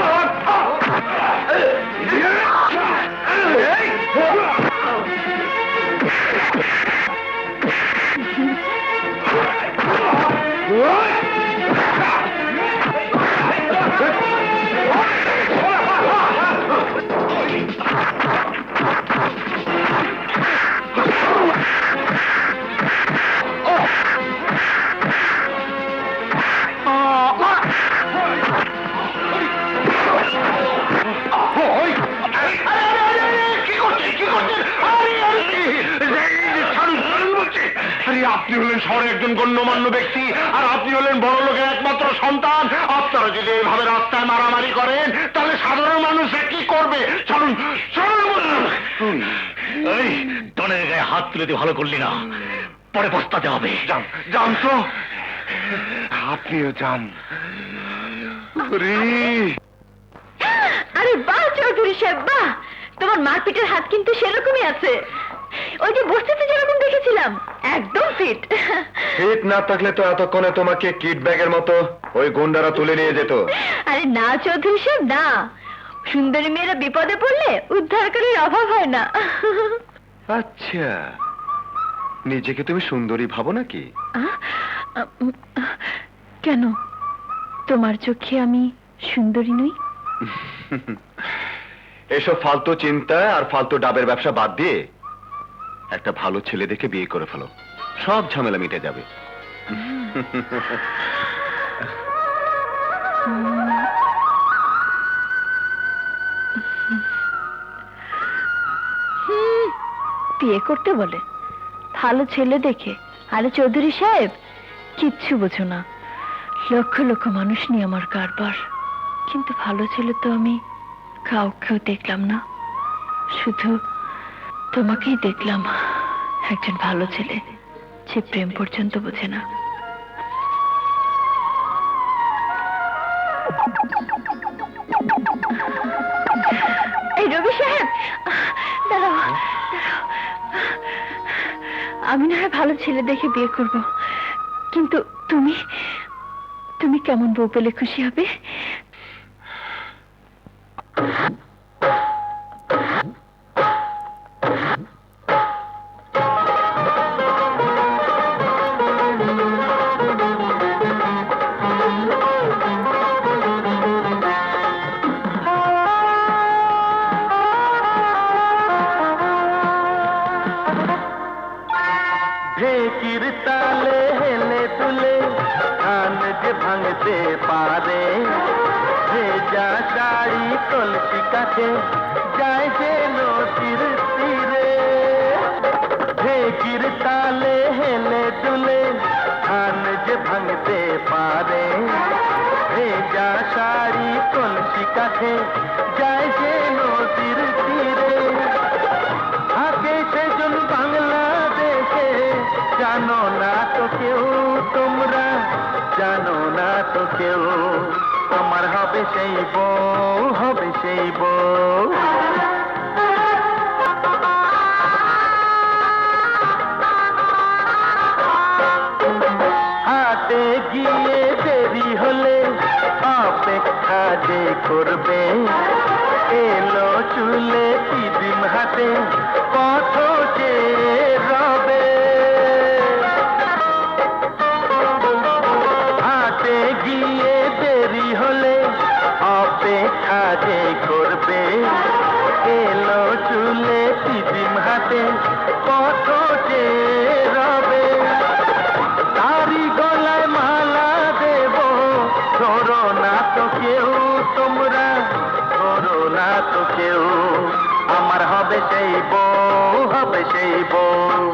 আপনি হলেন শহরের একজন গণ্যমান্য ব্যক্তি, আর আপনি হলেন বড় লোকের একমাত্র সন্তান। আপনারা যদি এইভাবে রাস্তায় মারামারি করেন, তাহলে সাধারণ মানুষরা কি করবে? চলুন চলুন। এই ডনের গায়ে হাত তুলে দিয়ে ভালো করলি না, পরে পস্তাতে হবে। যান যান তো, আপনিও যান। আরে বাহ চৌধুরী সাহেব, বাহ! তোমার মারপিটের হাত কিন্তু সেরকমই আছে। ওই যে বস্তিতে যেরকম দেখেছিলাম, একদম ফিট। ফিট না থাকলে তো এতক্ষণে তোমাকে কিট ব্যাগের মতো ওই গুন্ডারা তুলে নিয়ে যেত। আরে না চৌধুরী সাহেব না, সুন্দরী মেয়েরা বিপদে পড়লে উদ্ধারকারীর অভাব হয় না। আচ্ছা, নিজেকে তুমি সুন্দরী ভাবো নাকি? কেন, তোমার চোখে আমি সুন্দরী নই? এসব ফালতু চিন্তা আর ফালতু ডাবের ব্যবসা বাদ দিয়ে একটা ভালো ছেলে দেখে বিয়ে করে ফেলো, সব ঝামেলা মিটে যাবে। বিয়ে করতে বলে, ভালো ছেলে দেখে। আরে চৌধুরী সাহেব, কিচ্ছু বোঝো না, লক্ষ লক্ষ মানুষ নিয়ে আমার কারবার, কিন্তু ভালো ছেলে তো আমি কাউকেও দেখলাম না, শুধু তোমাকেই দেখলাম, একজন ভালো ছেলে যে প্রেম পর্যন্ত বোঝে না। এই রবি সাহেব, দাঁড়াও দাঁড়াও, আমি না হয় ভালো ছেলে দেখে বিয়ে করব, কিন্তু তুমি তুমি কেমন বউ পেলে খুশি হবে? ঢেকির তালে হেলে তুলে ধান যে ভাঙতে পারে, ভেজা শাড়ি কলসি কাছে যায় যে নদীর তীরে। ঢেকির তালে হেলে তুলে ধান যে ভাঙতে পারে, ভেজা শাড়ি কলসি কাছে যায় যে নদীর তীরে। আগে সেজন বাংলাদেশে, জানো না তো কেউ, তোমরা জানো না তো কেউ, আমার হবে সেই বউ, হবে সেই বউ। হাটে গিয়ে দেরি হলে অপেক্ষা যে করবে, এলো চুলে পিদিম হাতে পথ যে রবে। হাটে গিয়ে দেরি হলে অপেক্ষা যে করবে, এলো চুলে পিদিম হাতে পথ যে রবে। তারি গলায় মালা দেব, ধরো না তো কেউ, তোমরা ধরো না তো কেউ, আমার হবে সেই বউ, হবে সেই বউ।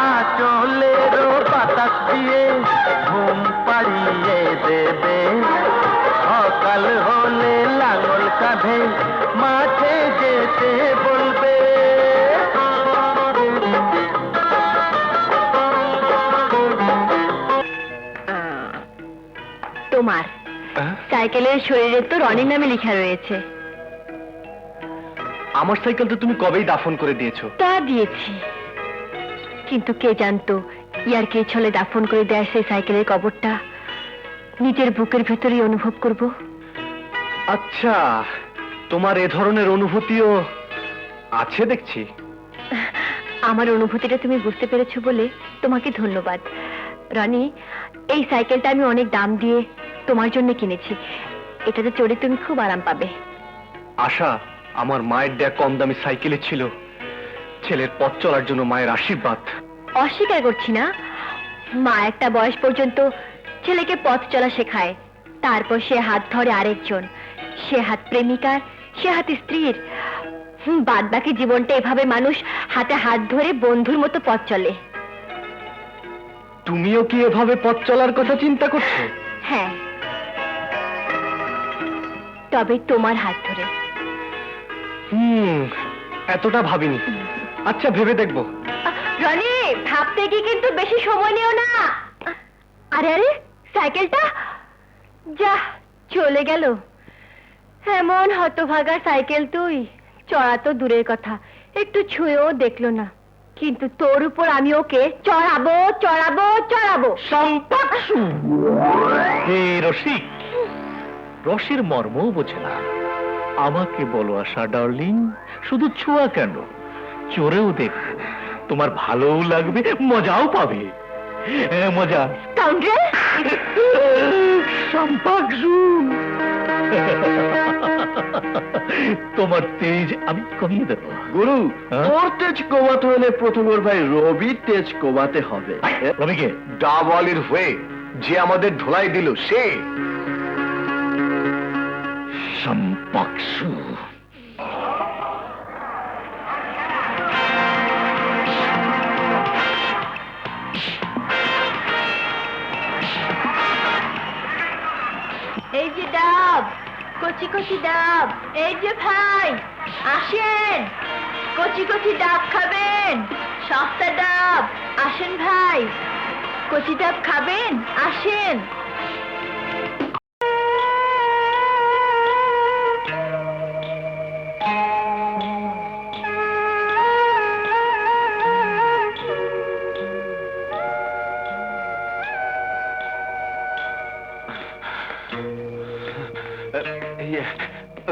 আঁচলেরও বাতাস দিয়ে ঘুম পাড়িয়ে দেবে, সকাল হলে লাঙল কাঁধে মাঠে যেতে বলবে। তোমার সাইকেলের শরীরে তো রনির নামে লেখা রয়েছে। আমার সাইকেল তো তুমি কবেই দাফন করে দিয়েছো। তা দিয়েছি, কিন্তু কে জানতো ইয়ার কে ছলে দাফন করে দেয় সেই সাইকেলের কবরটা নিজের বুকের ভেতরেই অনুভব করব। আচ্ছা, তোমার এ ধরনের অনুভূতিও আছে দেখছি। আমার অনুভূতিটা তুমি বুঝতে পেরেছো বলে তোমাকে ধন্যবাদ। রনি, এই সাইকেলটা আমি অনেক দাম দিয়ে তোমার জন্য কিনেছি, এটাতে চড়ে তুমি খুব আরাম পাবে। আশা, আমার মায়ের দেয়া কম দামি সাইকেলে ছিল ছেলের পথ চলার জন্য মায়ের আশীর্বাদ। অস্বীকার করছি না, মা একটা বয়স পর্যন্ত ছেলেকে পথ চলা শেখায়, তারপর সে হাত ধরে আরেকজন, সে হাত প্রেমিকার, সে হাত স্ত্রীর, বাদ বাকি জীবনটা এভাবে মানুষ হাতে হাত ধরে বন্ধুর মতো পথ চলে। তুমিও কি এভাবে পথ চলার কথা চিন্তা করছো? হ্যাঁ, তবে তোমার হাত ধরে। এতটা ভাবিনি। আচ্ছা, ভেবে দেখবো। রনি, ভাবতে কি কিন্তু বেশি সময় নিও না। আরে আরে, সাইকেলটা যা চলে গেল। এমন হতভাগা সাইকেল তুই, চড়া তো দূরের কথা, একটু ছুঁয়েও দেখলো না, কিন্তু তোর উপর আমি ওকে চড়াবো চড়াবো চড়াবো। সম্পাকসু হে রসিক, রসের মর্মও বোঝে না। আমাকে বলো আশা ডার্লিং, শুধু ছোঁয়া কেন, চড়েও দেখো তোমার ভালোও লাগবে, মজাও পাবে। মজা। কাউন্টার সম্পাকসু, তোমার তেজ আমি কমিয়ে দেবো। গুরু, হ্যাঁ? ওর তেজ কমাতে হলে প্রথম ওর ভাই রবির তেজ কমাতে হবে। রবিকে ডাবলির হয়ে যে আমাদের ধোলাই দিল সে। সম্পাকসু। এই যে ডাব, কচি কচি ডাব, এই যে ভাই আসেন, কচি কচি ডাব খাবেন, সস্তা ডাব, আসেন ভাই, কচি ডাব খাবেন, আসেন।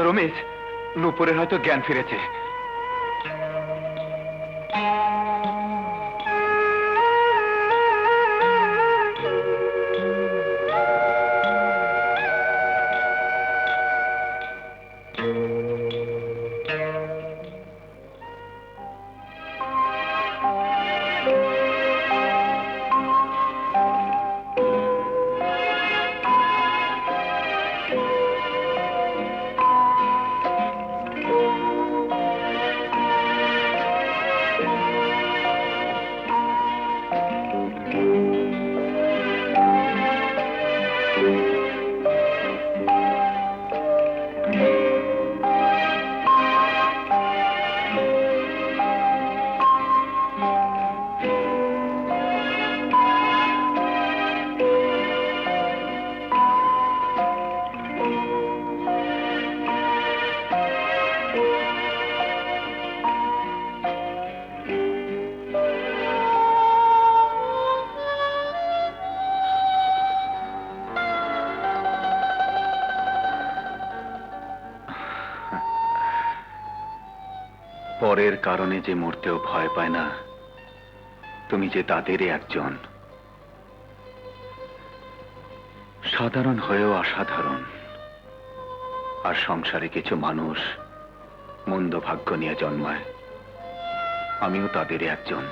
রমেশ, নূপুরের হয়তো জ্ঞান ফিরেছে। পরের কারণে যে মরতেও ভয় পায় না, তুমি যে তাদেরই একজন। সাধারণ হয়েও অসাধারণ। আর সংসারে কিছু মানুষ মন্দ ভাগ্য নিয়ে জন্মায়, আমিও তাদেরই একজন।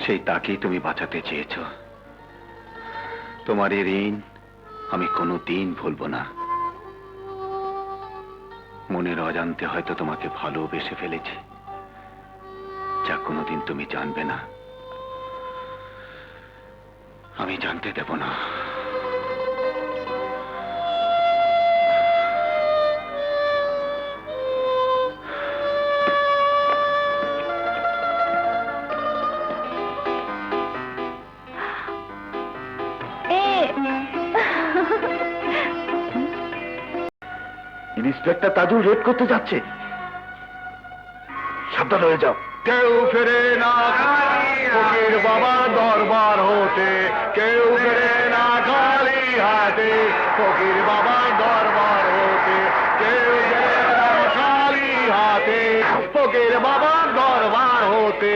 সেই তাকেই তুমি বাঁচাতে চেয়েছ। তোমার এই ঋণ আমি কোনোদিন ভুলব না। মনের অজান্তে হয়তো তোমাকে ভালোবেসে ফেলেছি, যা কোনোদিন তুমি জানবে না, আমি জানতে দেব না। ইন্সপেক্টর তাজুল রেড করতে যাচ্ছে, সাবধান হয়ে যাও। কেউ ফেরে না ফকির বাবা দরবার হতে, কেউ ফেরে না খালি হাতে, ফকির বাবা দরবার হতে, কেউ ফেরে না খালি হাতে, ফকির বাবা দরবার হতে।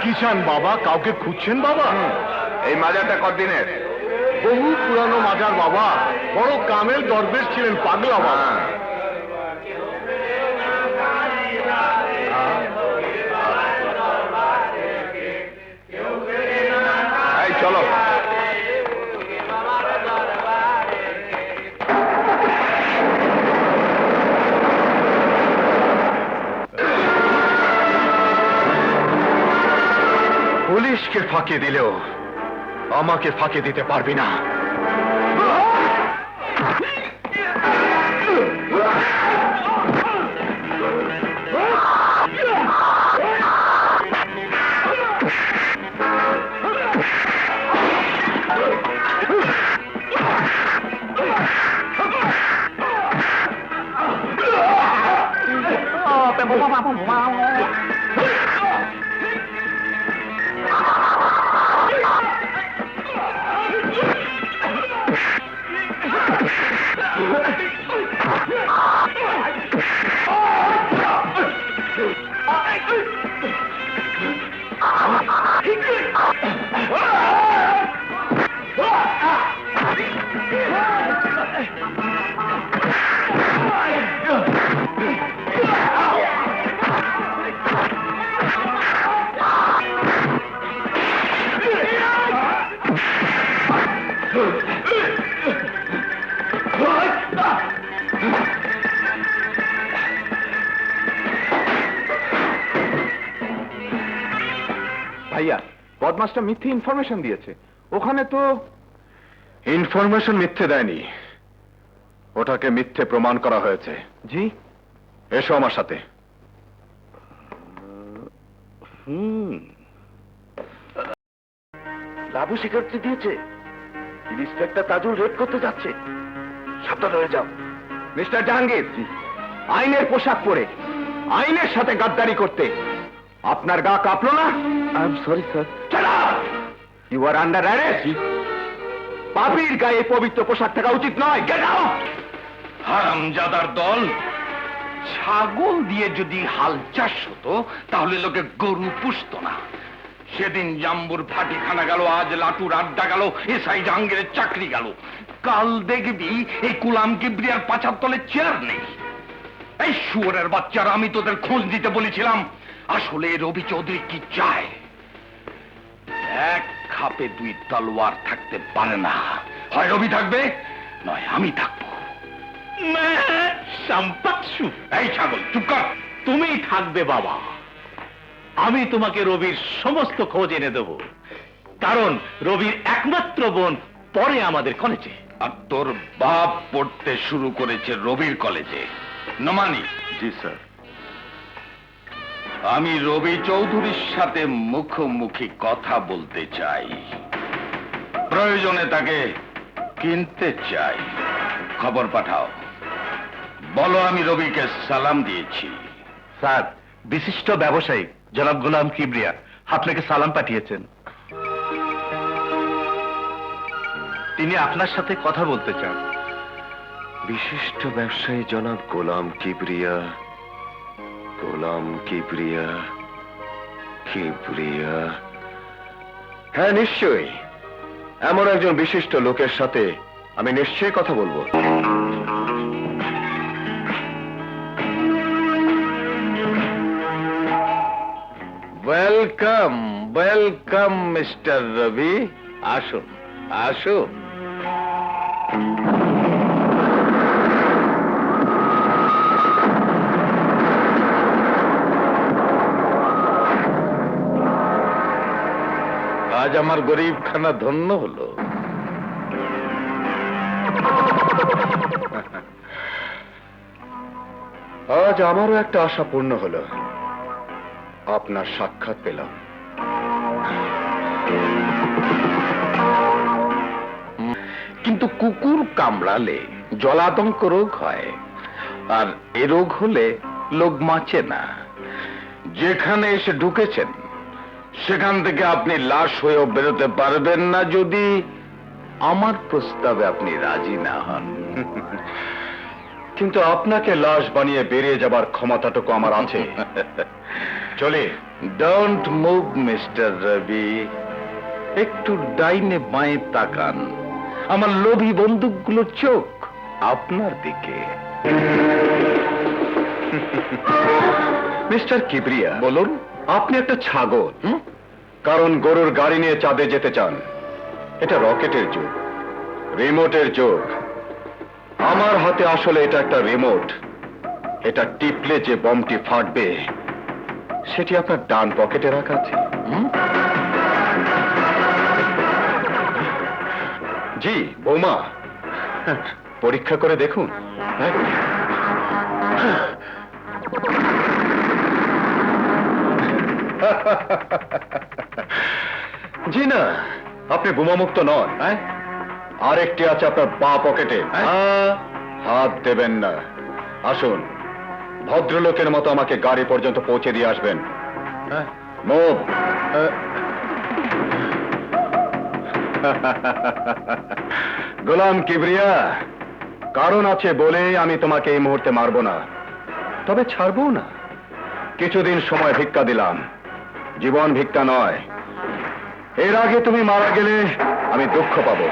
কিষান বাবা, কাউকে খুঁজছেন বাবা? এই মাজারটা কতদিনের? বহু পুরানো মাজার বাবা, বড় কামেল দরবেশ ছিলেন পাগলা বাবা। এই চলো। পুলিশকে ফাঁকি দিলেও আমাকে ফাঁকি দিতে পারবি না। ভাইয়া, বদমাসটা মিথ্যে ইনফরমেশন দিয়েছে। ওখানে তো ইনফরমেশন মিথ্যে দেয়নি, ওটাকে মিথ্যে প্রমাণ করা হয়েছে। জি। এসো আমার সাথে। লাভু স্বীকারোক্তি দিয়েছে, ইন্সপেক্টর তাজুল রেড করতে যাচ্ছে, সাবধান হয়ে যাও। মিস্টার জাহাঙ্গীর, আইনের পোশাক পরে আইনের সাথে গাদ্দারি করতে আপনার গা কাঁপলো না? I am sorry sir. You are under arrest. পাপীর গায়ে পবিত্র পোশাক থাকা উচিত নয়। Get out! হারামজাদার দল! ছাগল দিয়ে যদি হাল চাষ হতো তাহলে লোকে গরু পুষতো না। সেদিন জাম্বুর ফাটিখানা গেল, আজ লাটুর আড্ডা গেল, এসআই জাহাঙ্গীরের চাকরি গেল। কাল দেখবি এই কুলাম কিবরিয়ার পাছার তলে চেয়ার নেই। এই শুয়োরের বাচ্চারা, আমি তোদের খোঁজ দিতে বলেছিলাম। আসলে রবি চৌধুরী কি চায়? এক খাপে দুই তলোয়ার থাকতে পারে না। হয় রবি থাকবে, নয় আমি থাকবো। এই ছাগল, চুপ কর। তুমি থাকবে বাবা, আমি তোমাকে রবির সমস্ত খোঁজ এনে দেব, কারণ রবির একমাত্র বোন পড়ে আমাদের কলেজে। আর তোর বাপ পড়তে শুরু করেছে রবির কলেজে। নমানি? জি স্যার। আমি রবি চৌধুরীর সাথে মুখোমুখি কথা বলতে চাই, প্রয়োজনে তাকে কিনতে চাই। খবর পাঠাও, বলো আমি রবিকে সালাম দিয়েছি। স্যার, বিশিষ্ট ব্যবসায়ী জনাব গোলাম কিবরিয়া আপনাকে সালাম পাঠিয়েছেন। তিনি আপনার সাথে কথা বলতে চান। বিশিষ্ট ব্যবসায়ী জনাব গোলাম কিবরিয়া, গোলাম কিবরিয়া, কিবরিয়া। হ্যাঁ, নিশ্চয়ই। এমন একজন বিশিষ্ট লোকের সাথে আমি নিশ্চয়ই কথা বলবো। ওয়েলকাম, ওয়েলকাম মিস্টার রবি। আসুন, আসুন। আজ আমার গরিবখানা ধন্য হলো। আজ আমারও একটা আশা পূর্ণ হলো, আপনার সাক্ষাৎ পেলাম। কিন্তু কুকুর কামড়ালে জলাতঙ্ক রোগ হয়, আর এ রোগ হলে লোক বাঁচে না। যেখানে এসে ঢুকেছেন সেখান থেকে আপনি লাশ হয়েও বেরোতে পারবেন না, যদি আমার প্রস্তাবে আপনি রাজি না হন। কিন্তু আপনাকে লাশ বানিয়ে বেরিয়ে যাবার ক্ষমতাটুকু আমার আছে। চলে। ডোন্ট মুভ মিস্টার রবি। একটু ডাইনে বাঁয়ে তাকান, আমার লোভী বন্দুকগুলোর চোখ আপনার দিকে। মিস্টার কিবরিয়া, বলুন। আপনি একটা ছাগল, কারণ গরুর গাড়ি নিয়ে চাঁদে যেতে চান। এটা রকেটের যুগ, রিমোটের যুগ। আমার হাতে আসলে এটা একটা রিমোট। এটা টিপলে যে বমটি ফাটবে সেটি আপনার ডান পকেটে রাখা আছে। জি বৌমা, পরীক্ষা করে দেখুন। জি না, আপনি বোমামুক্ত নন। আরেকটি আছে আপনার বা পকেটে। হাত দেবেন না। আসুন, ভদ্রলোকের মতো আমাকে গাড়ি পর্যন্ত পৌঁছে দিয়ে আসবেন। মুভ। গোলাম কিবরিয়া, কারণ আছে বলে আমি তোমাকে এই মুহূর্তে মারবো না, তবে ছাড়বো না। কিছুদিন সময় ভিক্ষা দিলাম, জীবন ভিক্ষা নয়। এর আগে তুমি মারা গেলে আমি দুঃখ পাবো।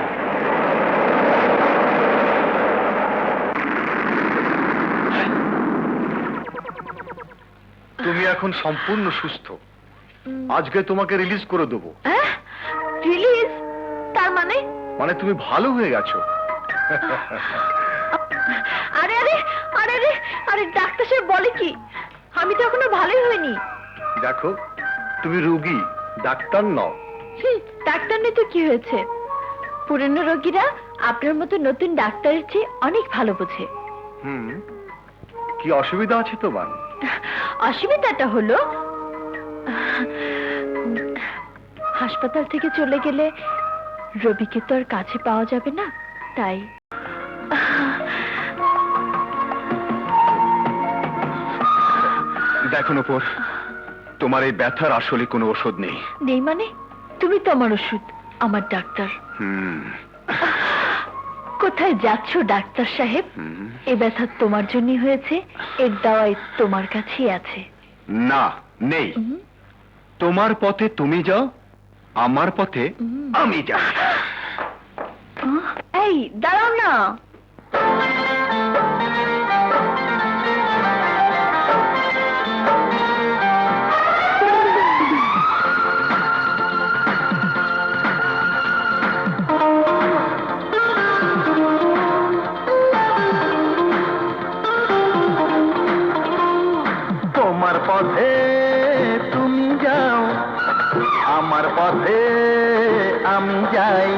তুমি এখন সম্পূর্ণ সুস্থ। আজকে তোমাকে রিলিজ করে দেবো। রিলিজ? তার মানে? মানে তুমি ভালো হয়ে গেছো। আরে আরে আরে আরে আরে ডাক্তার সাহেব বলে কি? আমি তো এখনো ভালোই হইনি। দেখো, তুমি রোগী, ডাক্তার নও। ডাক্তার নেই তো কি হয়েছে? পুরনো রোগীরা আপনার মতো নতুন ডাক্তারের চেয়ে অনেক ভালো বোঝে। কি অসুবিধা আছে তোমার? অসুবিধাটা হলো হাসপাতাল থেকে চলে গেলে রবিকে তো আর কাছে পাওয়া যাবে না, তাই। দেখো নূপুর, তোমার এই ব্যথার আসলে কোনো ওষুধ নেই। নেই মানে? তুমি তো আমার ওষুধ, আমার ডাক্তার। কোথায় যাচ্ছ ডাক্তার সাহেব? এ ব্যথা তোমার জন্যই হয়েছে, এর দাওয়াই তোমার কাছেই আছে। না, নেই। তোমার পথে তুমি যাও, আমার পথে আমি যাই। এই দাঁড়াও না। তোমার পথে তুমি যাও, আমার পথে আমি যাই।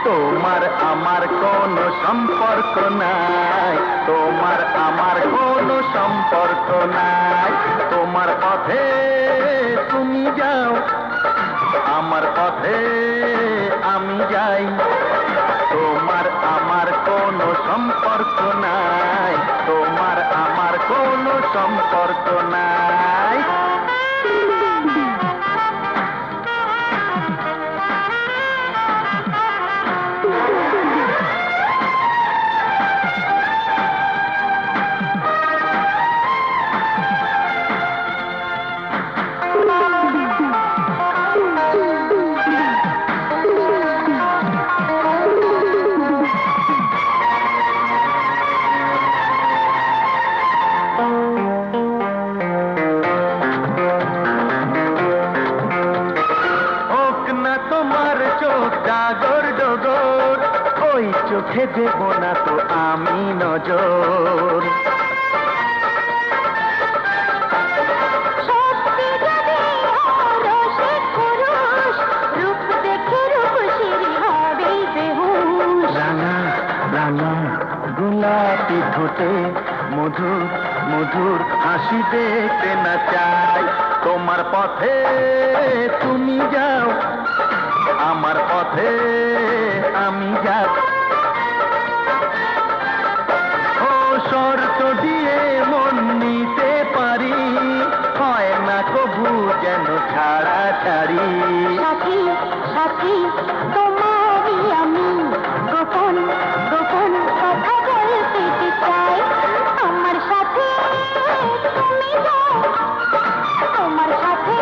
তোমার আমার কোনো সম্পর্ক নাই, তোমার আমার কোনো সম্পর্ক নাই। তোমার পথে তুমি যাও, আমার পথে আমি যাই। তোমার আমার কোনো সম্পর্ক নাই, তোমার আমার কোনো সম্পর্ক নাই। হোক না তোমার চোখ ডাগর ডগর, ওই চোখে দেব না তো আমি নজর। রাঙা রাঙা গোলাপি ঠোঁটে মধুর মধুর হাসি দেখতে না চাই। তোমার পথে তুমি যাও, আমার পথে আমি যাই। ও শর্ত দিয়ে মন নিতে পারি, হয় না কবু যেন ছাড়া ছাড়ি। সাথী সাথী তোমারই আমি গোপন গোপন কথা বলতে চাই। আমার সাথে তুমি যাও, তোমার সাথে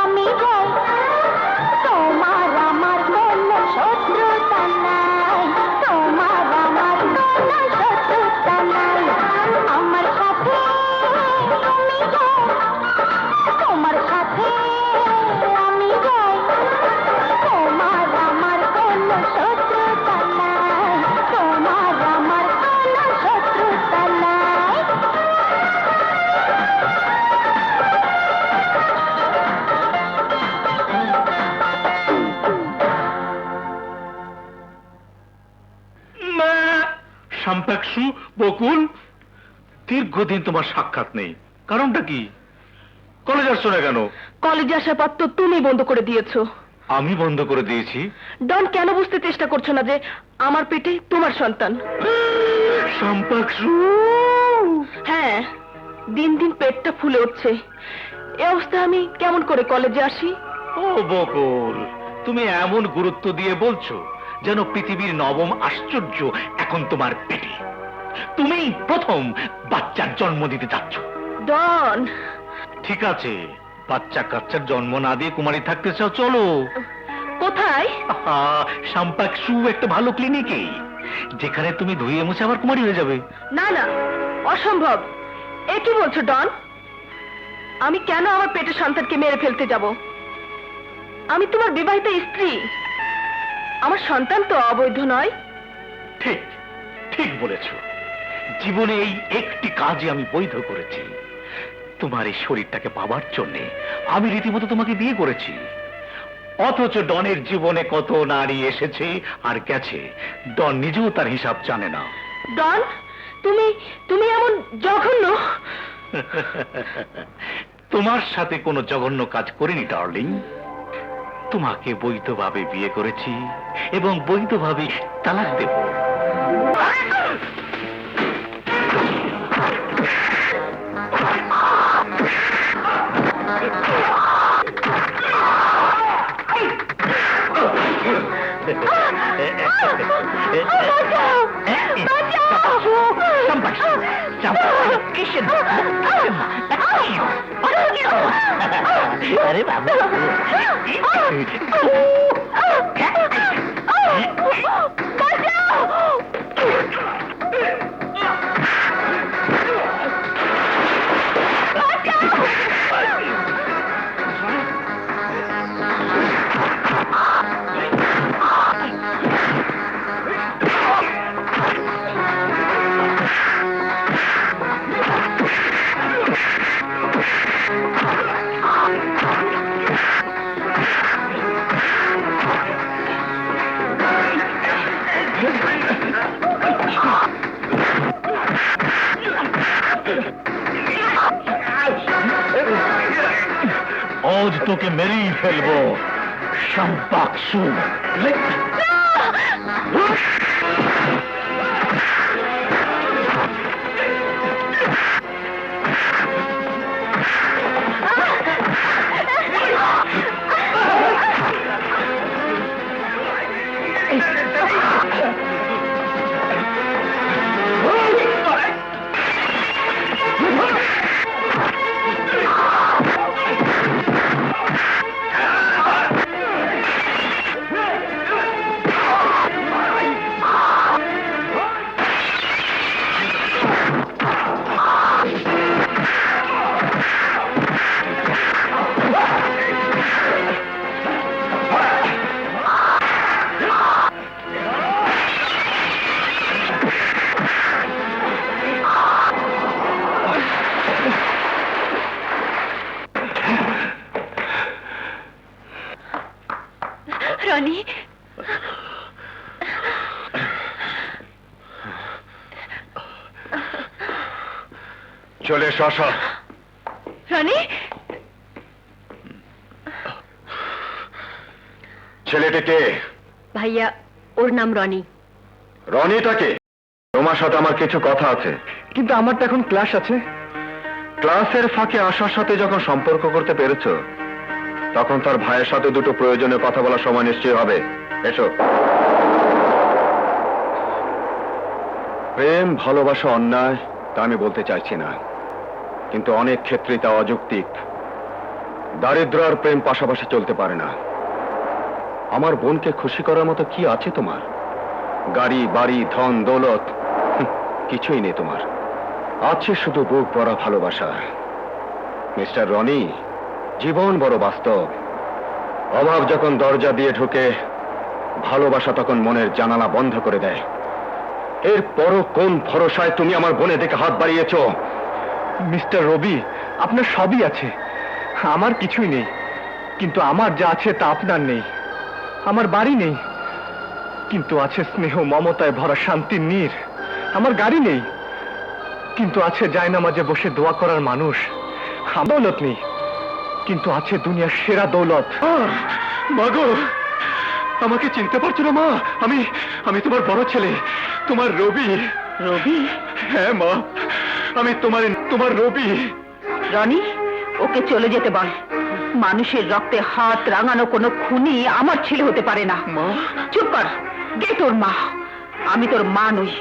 আমি যাই। তোমার আমার কোনো শত্রুতা নাই, তোমার আমার কোনো শত্রুতা নাই। আমার সাথে তুমি যাও, তোমার সাথে আমি যাই। তোমার আমার কোনো শত্রুতা নাই, তোমার আমার কোনো শত্রুতা নাই। শাম্পাক্ষু, বকুল, দীর্ঘদিন তোমার সাক্ষাৎ নেই, কারণটা কি? কলেজ আসছো না কেন? কলেজে আসার পর তো তুমি বন্ধ করে দিয়েছো। আমি বন্ধ করে দিয়েছি? ডন, কেন বুঝতে চেষ্টা করছো না যে আমার পেটে তোমার সন্তান? শাম্পাক্ষু, হ্যাঁ, দিন দিন পেটটা ফুলে উঠছে। এ অবস্থায় আমি কেমন করে কলেজে আসি? ও বকুল, তুমি এমন গুরুত্ব দিয়ে বলছো যেন পৃথিবীর নবম আশ্চর্য এখন তোমার পেটে। তুমি প্রথম বাচ্চার জন্ম দিতে যাচ্ছ। ডন, ঠিক আছে, বাচ্চা কাচ্চার জন্ম না দিয়ে কুমারী থাকতে চাও, চলো। কোথায়? শাম্পাক্ষু, একটা ভালো ক্লিনিকে, যেখানে তুমি ধুয়ে মুছে আবার কুমারী হয়ে যাবে। না না, অসম্ভব। এ কি বলছো ডন? আমি কেন আমার পেটের সন্তানকে মেরে ফেলতে যাব? আমি তোমার বিবাহিত স্ত্রী, আমার সন্তান তো অবৈধ নয়। ঠিক ঠিক বলেছ, জীবনে এই একটি কাজই আমি বৈধ করেছি। তোমার এই শরীরটাকে পাবার জন্যে আমি রীতিমতো তোমাকে বিয়ে করেছি। অথচ ডনের জীবনে কত নারী এসেছে আর গেছে, ডন নিজেও তার হিসাব জানে না। ডন, তুমি তুমি এমন জঘন্য। তোমার সাথে কোনো জঘন্য কাজ করিনি ডার্লিং। তোমাকে বৈধভাবে বিয়ে করেছি এবং বৈধভাবে তালাক দেব। আরে বাবা, আজ তোকে মেরেই ফেলবো শাম্পাকসু। রনি, চলে এসো, আসো। রনি, ছেলেটাকে? ভাইয়া, ওর নাম রনি। রনিটাকে? তোমার সাথে আমার কিছু কথা আছে। কিন্তু আমার তো এখন ক্লাস আছে। ক্লাসের ফাঁকে আশার সাথে যখন সম্পর্ক করতে পেরেছো, তখন তার ভাইয়ের সাথে দুটো প্রয়োজনীয় কথা বলার সময় নিশ্চয়ই হবে। এসো। প্রেম ভালোবাসা অন্যায় তা আমি বলতে চাইছি না, কিন্তু অনেক ক্ষেত্রেই তা অযৌক্তিক। দারিদ্র আর প্রেম পাশাপাশি চলতে পারে না। আমার বোনকে খুশি করার মতো কি আছে তোমার? গাড়ি, বাড়ি, ধন দৌলত কিছুই নেই তোমার। আছে শুধু বুক ভরা ভালোবাসা। মিস্টার রনি, জীবন বড় বাস্তব। অভাব যখন দরজা দিয়ে ঢুকে, ভালোবাসা তখন মনের জানালা বন্ধ করে দেয়। এরপরও কোন ভরসায় তুমি আমার বোনে দেখে হাত বাড়িয়েছ? মিস্টার রবি, আপনার সবই আছে, আমার কিছুই নেই। কিন্তু আমার যা আছে তা আপনার নেই। আমার বাড়ি নেই, কিন্তু আছে স্নেহ মমতায় ভরা শান্তির নীড়। আমার গাড়ি নেই, কিন্তু আছে জায়নামাজে বসে দোয়া করার মানুষ। দৌলত নেই, কিন্তু আছে দুনিয়ার সেরা দৌলত। মাগো, আমাকে চিনতে পারছো না মা? আমি তোমার বড় ছেলে, তোমার রবি। রবি? হ্যাঁ মা, আমি তোমার রবি। রনি, ওকে চলে যেতে বল। মানুষের রক্তে হাত রাঙানো কোনো খুনি আমার ছেলে হতে পারে না। মা, চুপ কর। কে তোর মা? আমি তোর মা নই।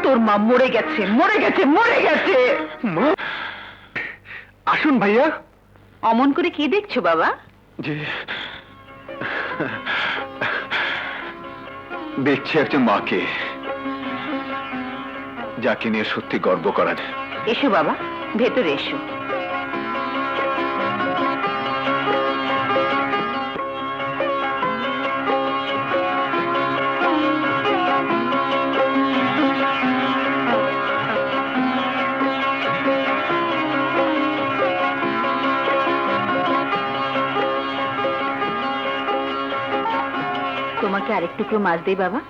তোর মা মরে গেছে, মরে গেছে, মরে গেছে। মা, আসুন ভাইয়া। অমন করে কি দেখছো বাবা? জি, দেখছি একজন মাকে, যাকে নিয়ে সত্যি গর্ব করা যায়। এসো বাবা, ভেতরে এসো। তোমাকে আরেক টুকরো মাছ দেই বাবা?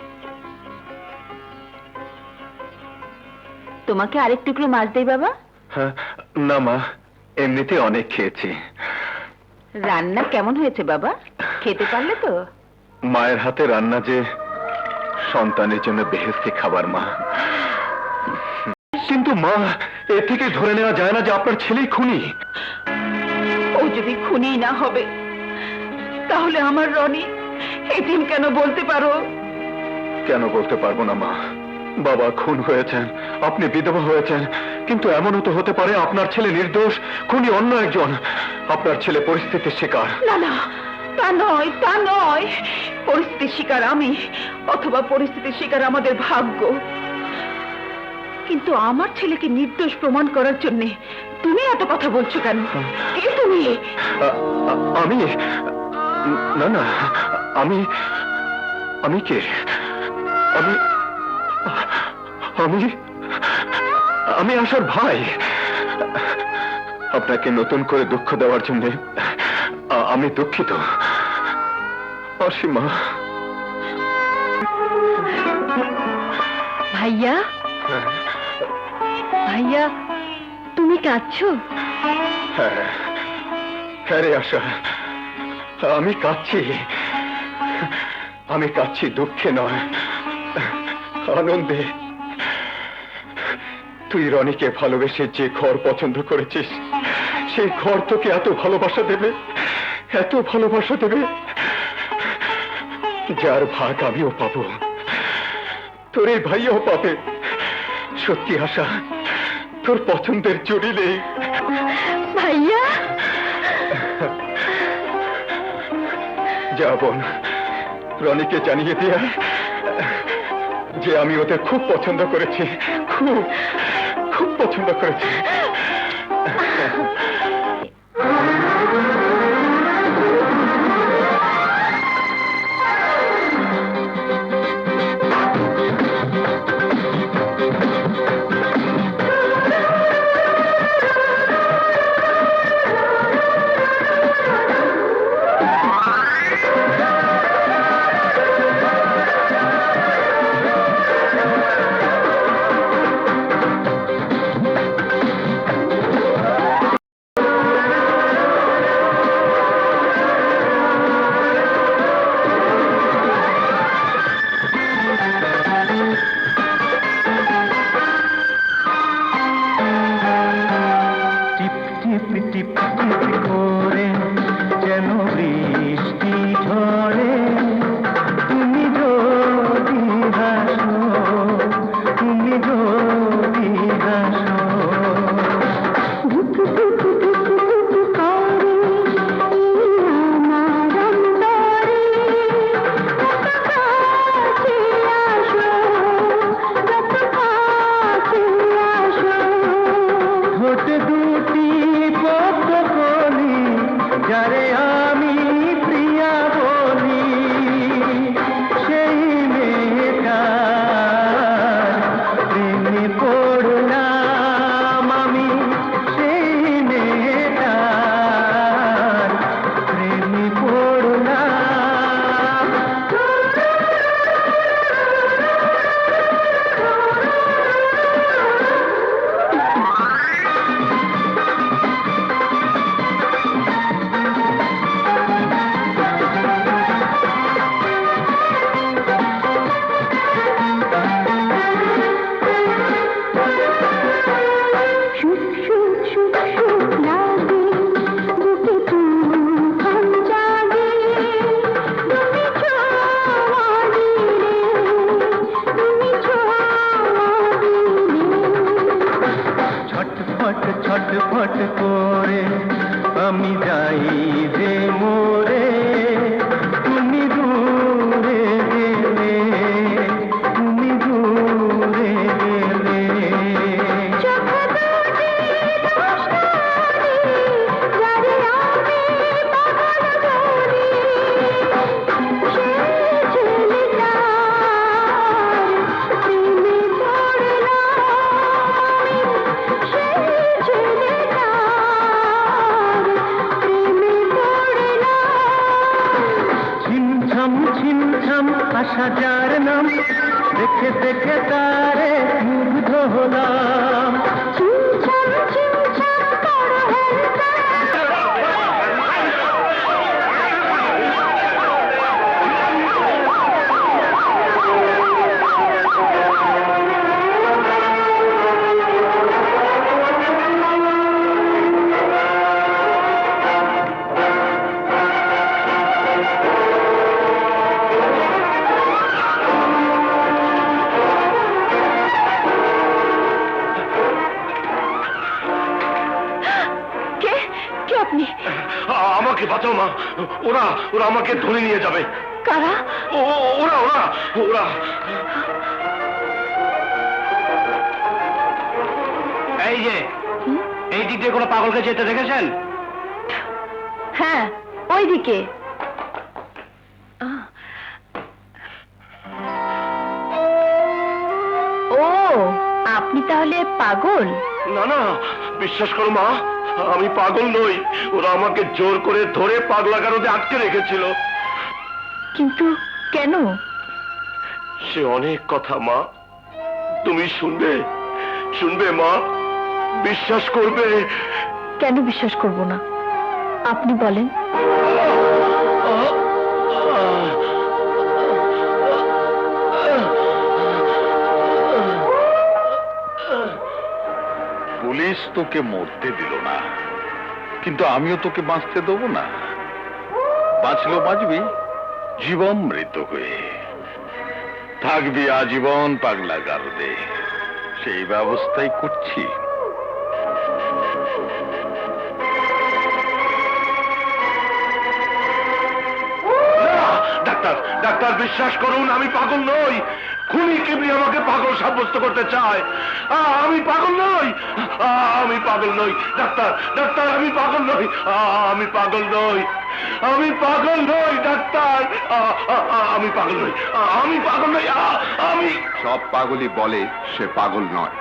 তোমাকে আরেক টুকরো মাছ দেই বাবা? না মা, এমনিতে অনেক খেয়েছি। রান্না কেমন হয়েছে বাবা? খেতে পারলে তো? মায়ের হাতে রান্না যে সন্তানের জন্য বেহেশতি খাবার মা। কিন্তু মা, এ থেকে ধরে নেওয়া যায় না যে আপনার ছেলেই খুনি। ও যদি খুনি না হবে তাহলে আমার রনি এদিন কেন বলতে পারো? কেন বলতে পারবো না মা? বাবা খুন হয়েছেন, আপনি বিধবা হয়েছেন, কিন্তু এমনও তো হতে পারে আপনার ছেলে নির্দোষ, খুনি অন্য একজন। আপনার ছেলে পরিস্থিতির শিকার। না না, তা নয়, তা নয়। পরিস্থিতির শিকার আমি, অথবা পরিস্থিতির শিকার আমাদের ভাগ্য। কিন্তু আমার ছেলেকে নির্দোষ প্রমাণ করার জন্য তুমি এত কথা বলছো কেন? কে তুমি? আমি? না না, আমি আমি কে? আমি আমি আমি আশার ভাই। আপনাকে নতুন করে দুঃখ দেওয়ার জন্য আমি দুঃখিত। অসীমা। ভাইয়া, ভাইয়া, তুমি কাঁদছো? হ্যাঁ হ্যাঁ রে আশা, আমি কাঁদছি। আমি কাঁদছি দুঃখে নয়, আনন্দে। তুই রনিকে ভালোবেসে যে ঘর পছন্দ করেছিস, সেই ঘর তোকে এত ভালোবাসা দেবে, এত ভালোবাসা দেবে, যার ভাগ আমিও পাবো, তোর এই ভাইও পাবে। সত্যি আশা, তোর পছন্দের জুড়ি নেই। ভাইয়া, যা বোন, রনিকে জানিয়ে দিয়ে যে আমি ওদের খুব পছন্দ করেছি, খুব খুব পছন্দ করেছি। ছিমছাম ছিমছাম আসা যার নাম, দেখে দেখে তারে মুগ্ধ হলাম। কে কে আপনি? আমাকে বাঁচাও মা, ওরা ওরা আমাকে ধরে নিয়ে যাবে। কারা? ওরা ওরা ওরা এই যে এই দিক দিয়ে কোনো পাগলকে যেতে দেখেছেন? হ্যাঁ, ওইদিকে। ও, আপনি তাহলে পাগল? না না, বিশ্বাস করো মা, আমি পাগল নই। ওরা আমাকে জোর করে ধরে পাগলাগারদে আটকে রেখেছিল। কিন্তু কেন? সে অনেক কথা মা, তুমি শুনবে? শুনবে মা? বিশ্বাস করবে? কেন বিশ্বাস করব না? আপনি বলেন। পুলিশ তোকে মরতে দিল না, কিন্তু আমিও তোকে বাঁচতে দেবো না। বাঁচলেও বাঁচবি জীবন মৃত হয়ে, থাকবি আজীবন পাগলা গারদে। সেই ব্যবস্থাই করছি। ডাক্তার, ডাক্তার বিশ্বাস করুন, আমি পাগল নই। খুনি কেবলি আমাকে পাগল সাব্যস্ত করতে চায়। আমি পাগল নই, আমি পাগল নই। ডাক্তার, ডাক্তার, আমি পাগল নই, আমি পাগল নই, আমি পাগল নই। ডাক্তার, আমি পাগল নই, আমি পাগল নই, আমি। সব পাগলই বলে সে পাগল নয়।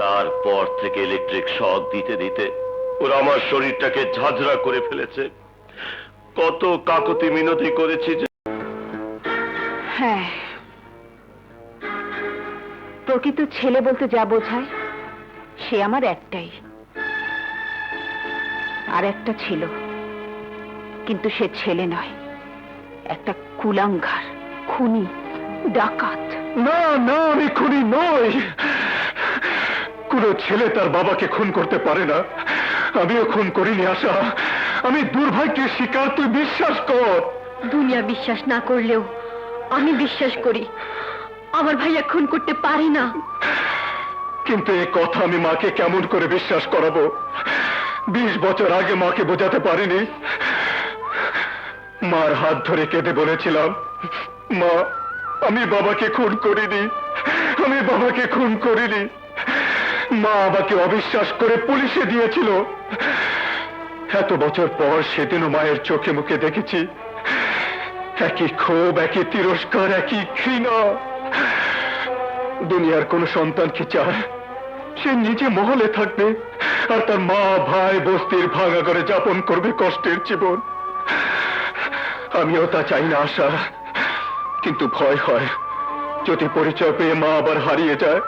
তারপর থেকে ইলেকট্রিক শক দিতে দিতে ওরা আমার শরীরটাকে ঝাঁঝরা করে ফেলেছে। কত কাকুতি মিনতি করেছি যে। হ্যাঁ, প্রকৃত ছেলে বলতে যা বোঝায় সে আমার একটাই। আর একটা ছিল, কিন্তু সে ছেলে নয়, একটা কুলাঙ্গার, খুনি, ডাকাত। না না, আমি খুনি নই। কোন ছেলে তার বাবাকে খুন করতে পারে না। আমিও খুন করিনি আশা। আমি দুর্ভাগ্যের শিকার, তুই বিশ্বাস কর। দুনিয়া বিশ্বাস না করলেও আমি বিশ্বাস করি আমার ভাইয়া খুন করতে পারে না। কিন্তু এ কথা আমি মাকে কেমন করে বিশ্বাস করাবো? 20 বছর আগে মাকে বোঝাতে পারিনি। মার হাত ধরে কেঁদে বলেছিলাম, মা আমি বাবাকে খুন করিনি, আমি বাবাকে খুন করিনি। মা আমাকে অবিশ্বাস করে পুলিশে দিয়েছিল। এত বছর পর সেদিনও মায়ের চোখে মুখে দেখেছি একই ক্ষোভ, একই তিরস্কার, একই ঘৃণা। দুনিয়ার কোন সন্তান কি চায় সে নিজে মহলে থাকবে আর তার মা ভাই বস্তির ভাঙা করে যাপন করবে কষ্টের জীবন? আমিও তা চাই না আশা, কিন্তু ভয় হয় যদি পরিচয় পেয়ে মা আবার হারিয়ে যায়,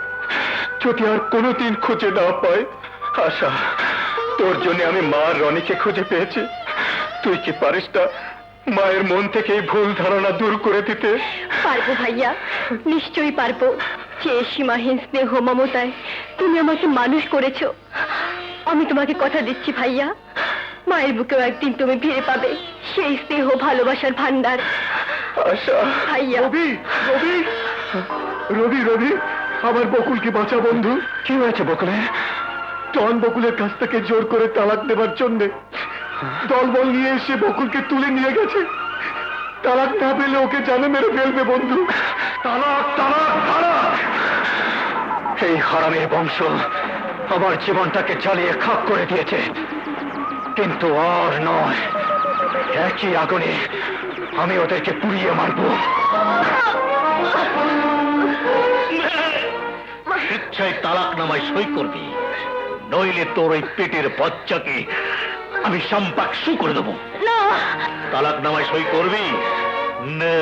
যদি আর কোনোদিন খুঁজে না পায়। আশা, তোর জন্য আমি মা রনিকে খুঁজে পেয়েছি। তুই কি পারিস না মায়ের মন থেকে এই ভুল ধারণা দূর করে দিতে? পারবো ভাইয়া, নিশ্চয়ই পারবো। যে সীমাহীন স্নেহ মমতায় তুমি আমাকে মানুষ করেছো, আমি তোমাকে কথা দিচ্ছি ভাইয়া, মায়ের বুকেও একদিন তুমি ফিরে পাবে সেই স্নেহ ভালোবাসার ভান্ডার। আশা, ভাইয়া। রবি, রবি, রবি, রবি, আমার বকুলকে বাঁচা বন্ধু। কি হয়েছে বকুলে? টন বকুলের কাছ থেকে জোর করে তালাক দেবার জন্যে দলবল নিয়ে এসে বকুলকে তুলে নিয়ে গেছে। তালাক না পেলে ওকে জানে মেরে ফেলবে বন্ধু। তালাক, তালাক, তালাক! এই হারামের বংশ আমার জীবনটাকে জ্বালিয়ে খাক করে দিয়েছে, কিন্তু আর নয়। একই আগুনে আমি ওদেরকে পুড়িয়ে মারবো। স্বেচ্ছায় তালাকনামায় সই করবি, নইলে তোর ওই পেটের বাচ্চাকে আমি সম্পাকসু করে দেবো। না তালাকনামায় সই করবি? নে।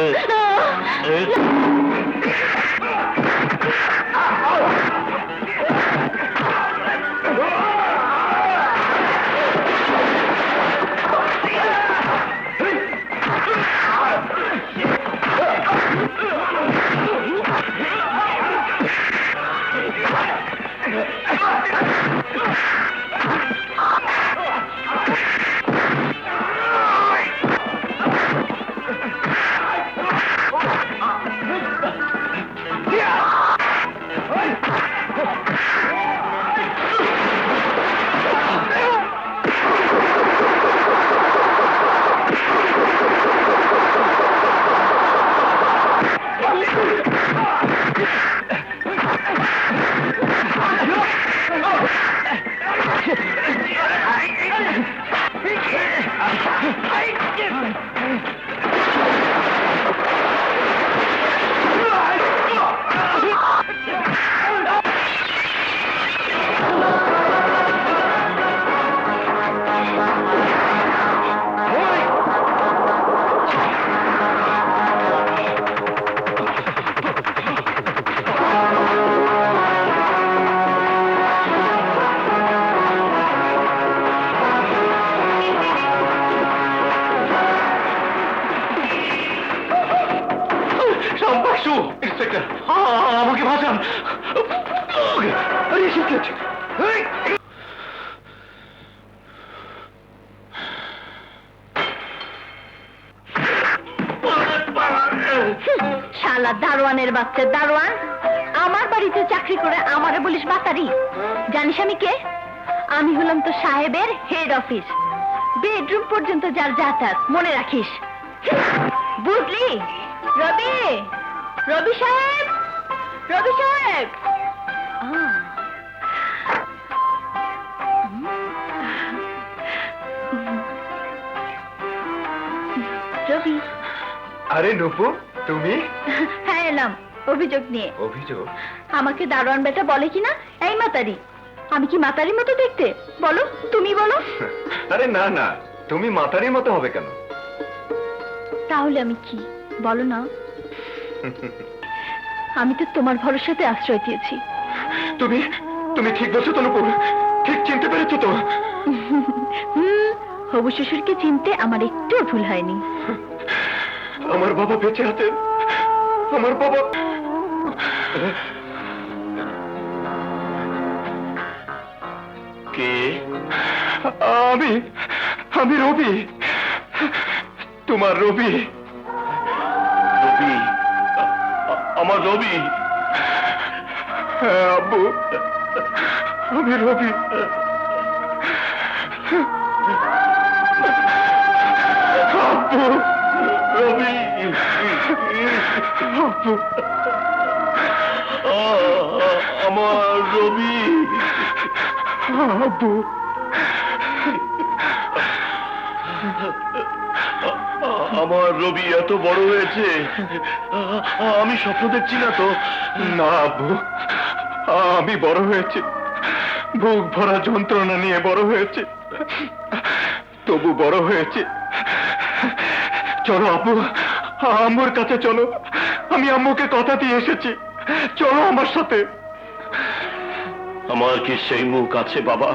আমাকে বাঁচান। আরে এসব কি হচ্ছে? শালা দারোয়ানের বাচ্চা দারোয়ান, আমার বাড়িতে চাকরি করে আমারে বলিস বাতারি। জানিস আমি কে? আমি হলাম তো সাহেবের হেড অফিস, বেডরুম পর্যন্ত যার যাতায়াত, মনে রাখিস। বুঝলি? রবি, রবি সাহেব, রবি সাহেব। রবি। আরে নুপু, তুমি? হ্যাঁ এলাম অভিযোগ নিয়ে। অভিযোগ? আমাকে দারোয়ান বেটা বলে কিনা, এই মাতারি। আমি কি মাতারির মতো দেখতে? বলো, তুমি বলো। আরে না না, তুমি মাতারির মতো হবে কেন? তাহলে আমি কি, বলো না। আমি তো তোমার ভরসাতে আশ্রয় দিয়েছি। তুমি তুমি ঠিক বলছো তো নুপু? ঠিক চিনতে পেরেছো তো? হবু শ্বশুরকে চিনতে আমার একটু ভুল হয়নি। আমার বাবা বেঁচে আছেন, আমার বাবা। কে? আমি আমি রবি, তোমার রবি। রবি? আমার রবি? হ্যাঁ আব্বু, আমি রবি। আব্বু, রবি? আব্বু, আমার রবি? আব্বু। আমার রবি এত বড় হয়েছে, আমি স্বপ্ন দেখছি না তো? না আব্বু, আমি বড় হয়েছি, বুক ভরা যন্ত্রণা নিয়ে বড় হয়েছে, তবু বড় হয়েছে। চলো আব্বু, আম্মুর কাছে চলো, আমি আম্মুকে কথা দিয়ে এসেছি, চলো আমার সাথে। আমার কি সেই মুখ আছে বাবা?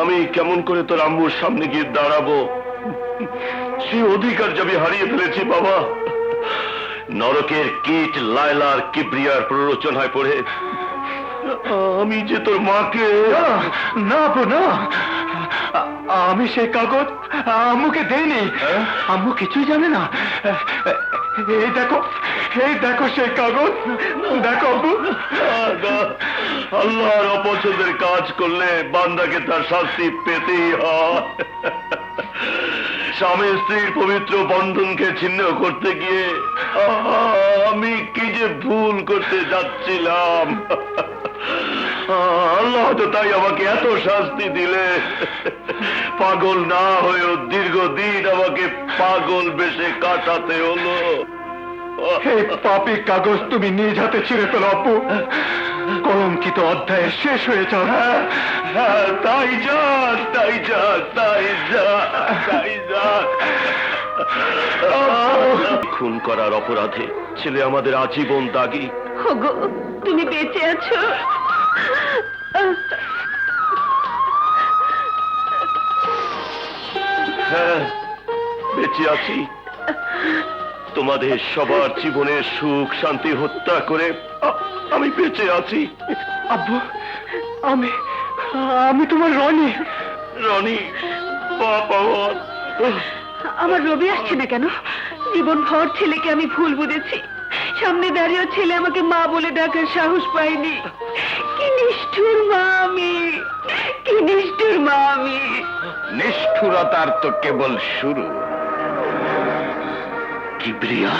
আমি কেমন করে তোর আম্মুর সামনে গিয়ে দাঁড়াবো? সে অধিকার আমি হারিয়ে ফেলেছি বাবা। নরকের কীট লায়লার কিবরিয়ার প্ররোচনায় পড়ে আমি যে তোর মাকে। না আব্বু না, আমি সেই কাগজ আম্মুকে দেইনি। আম্মু কিছুই জানে না। এই দেখো, এই দেখো সেই কাগজ, দেখো আব্বু। আল্লাহর অপছন্দের কাজ করলে বান্দাকে তার শাস্তি পেতেই হয়। স্বামী স্ত্রীর পবিত্র বন্ধনকে ছিন্ন করতে গিয়ে আমি কি যে ভুল করতে যাচ্ছিলাম। আল্লাহ তো তাই আমাকে এত শাস্তি দিলে, পাগল না হয়েও দীর্ঘদিন আমাকে পাগল বেশে কাটাতে হলো। এই পাপী কাগজ তুমি নিজ হাতে ছিঁড়ে ফেলো আব্বু। কলঙ্কিত অধ্যায় শেষ হয়ে যাও। তাই যা, তাই যা, তাই যা, তাই যা। খুন করার অপরাধে ছেলে আমাদের আজীবন দাগী। ওগো, তুমি বেঁচে আছো? হ্যাঁ, বেঁচে আছি। তোমাদের সবার জীবনের সুখ শান্তি হত্যা করে আমি বেঁচে আছি। আব্বু, আমি তোমার রনি। রনি, বাবা, আমার রবি আসছে না কেন? জীবন ভর ছেলেকে আমি ভুল বুঝেছি। সামনে দাঁড়িয়ে ছেলে আমাকে মা বলে ডাকার সাহস পাইনি। কি নিষ্ঠুর মা আমি, কি নিষ্ঠুর মা আমি। নিষ্ঠুরতার তো কেবল শুরু। কিবরিয়া,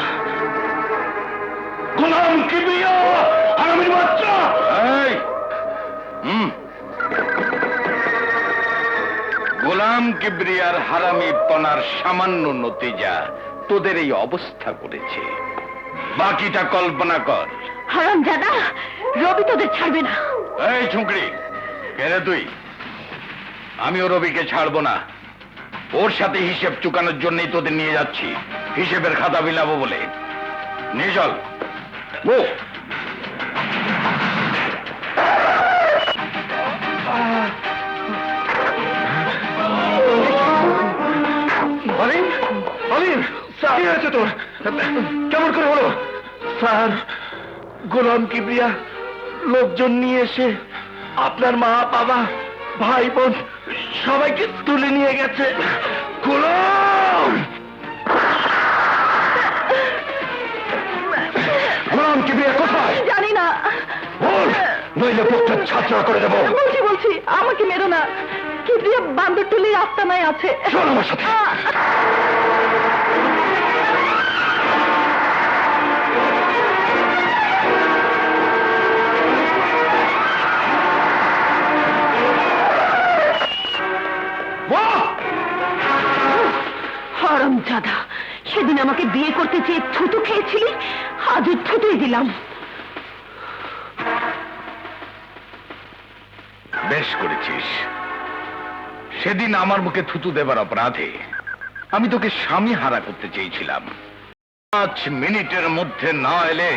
গোলাম কিবরিয়া, হারামির বাচ্চা। এই, গোলাম কিবরিয়ার হারামি পনার সামান্য নতিজা তোদের এই অবস্থা করেছে। বাকিটা কল্পনা কর। হারামজাদা, রবি তোদের ছাড়বে না। এই ঝুঁকড়ি, কে রে তুই? আমিও রবিকে ছাড়বো না। ওর সাথে হিসেব চুকানোর জন্যই তোদের নিয়ে যাচ্ছি, হিসেবের খাতা বিলাবো বলে। নিয়ে চল। ও অলিন, অলিন, কি হয়েছে তোর? কেমন করে হলো? স্যার, গোলাম কিবরিয়া লোকজন নিয়ে এসে আপনার মা বাবা ভাই বোন সবাইকে তুলে নিয়ে গেছে। গোলাম, গোলাম কিবরিয়া কোথায়? জানি না। বল, নইলে বুকটা ছাত্রা করে দেবো। বলছি, আমাকে মেরো না। কি দিয়ে বান্দর টুলির আস্তানায় আছে। চল আমার সাথে। হারামজাদা, সেদিন আমাকে বিয়ে করতে চেয়ে থুতু খেয়েছিলি, আজও থুতুই দিলাম। বেশ করেছিস। সেদিন আমার মুখে থুতু দেবার অপরাধে আমি তোকে স্বামী হারা করতে চেয়েছিলাম। 5 মিনিটের মধ্যে না এলে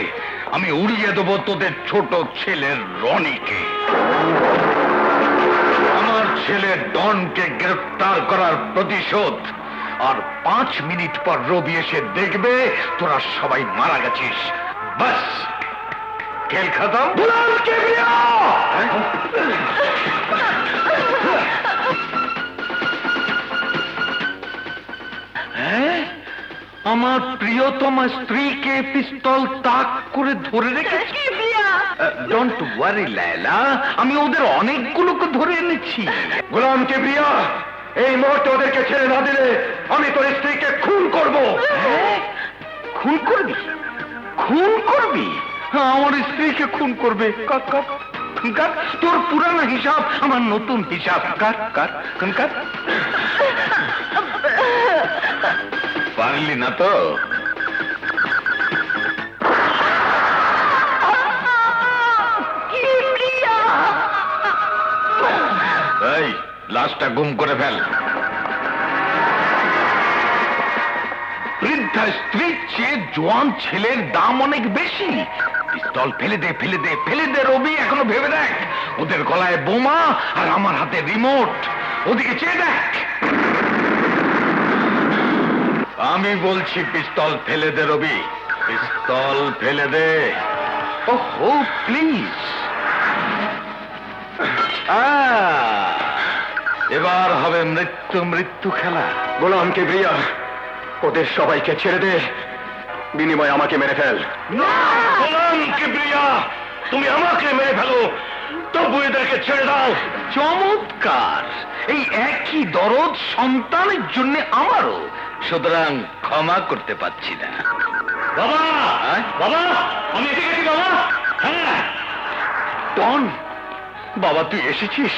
আমি উড়িয়ে দেবো তোদের ছোট ছেলের রনিকে। আমার ছেলে ডনকে গ্রেফতার করার প্রতিশোধ। আর 5 মিনিট পর রবি এসে দেখবে তোরা সবাই মারা গেছিস। বাস, খেল খতম। গোলাম কিবরিয়া! হ্যাঁ, আমার প্রিয়তমা স্ত্রীকে পিস্তল তাক করে ধরে রেখেছি। ডোন্ট ওয়ারি লায়লা, আমি ওদের অনেকগুলোকে ধরে এনেছি। গোলাম কিবরিয়া, এই মুহূর্তে ওদেরকে ছেড়ে না দিলে আমি তোর স্ত্রীকে খুন করব। হ্যাঁ? খুন করবি? খুন করবি? হ্যাঁ, আমার স্ত্রীকে খুন করবে? কার কার কার? তোর পুরানো হিসাব আমার নতুন হিসাব। কার কার খুন কার? পারলি না তো? এই, লাশটা গুম করে ফেল। বৃদ্ধা স্ত্রীর চেয়ে জোয়ান ছেলের দাম অনেক বেশি। পিস্তল ফেলে দে, ফেলে দে, ফেলে দে রবি। এখনো ভেবে দেখ, ওদের গলায় বোমা আর আমার হাতে রিমোট। ওদিকে চেয়ে দেখ। আমি বলছি পিস্তল ফেলে দে রবি, পিস্তল ফেলে দে। ওহো, প্লিজ। এবার হবে মৃত্যু মৃত্যু খেলা। গোলাম কিবরিয়া, ওদের সবাইকে ছেড়ে দে, বিনিময়ে আমাকে মেরে ফেল। গোলাম কিবরিয়া, তুমি আমাকে মেরে ফেলো, তবু এদেরকে ছেড়ে দাও। চমৎকার! এই একই দরদ সন্তানের জন্য আমারও। সুতরাং ক্ষমা করতে পারছি না। বাবা, বাবা, আমি এসে গেছি বাবা। হ্যাঁ, ডন, বাবা তুই এসেছিস?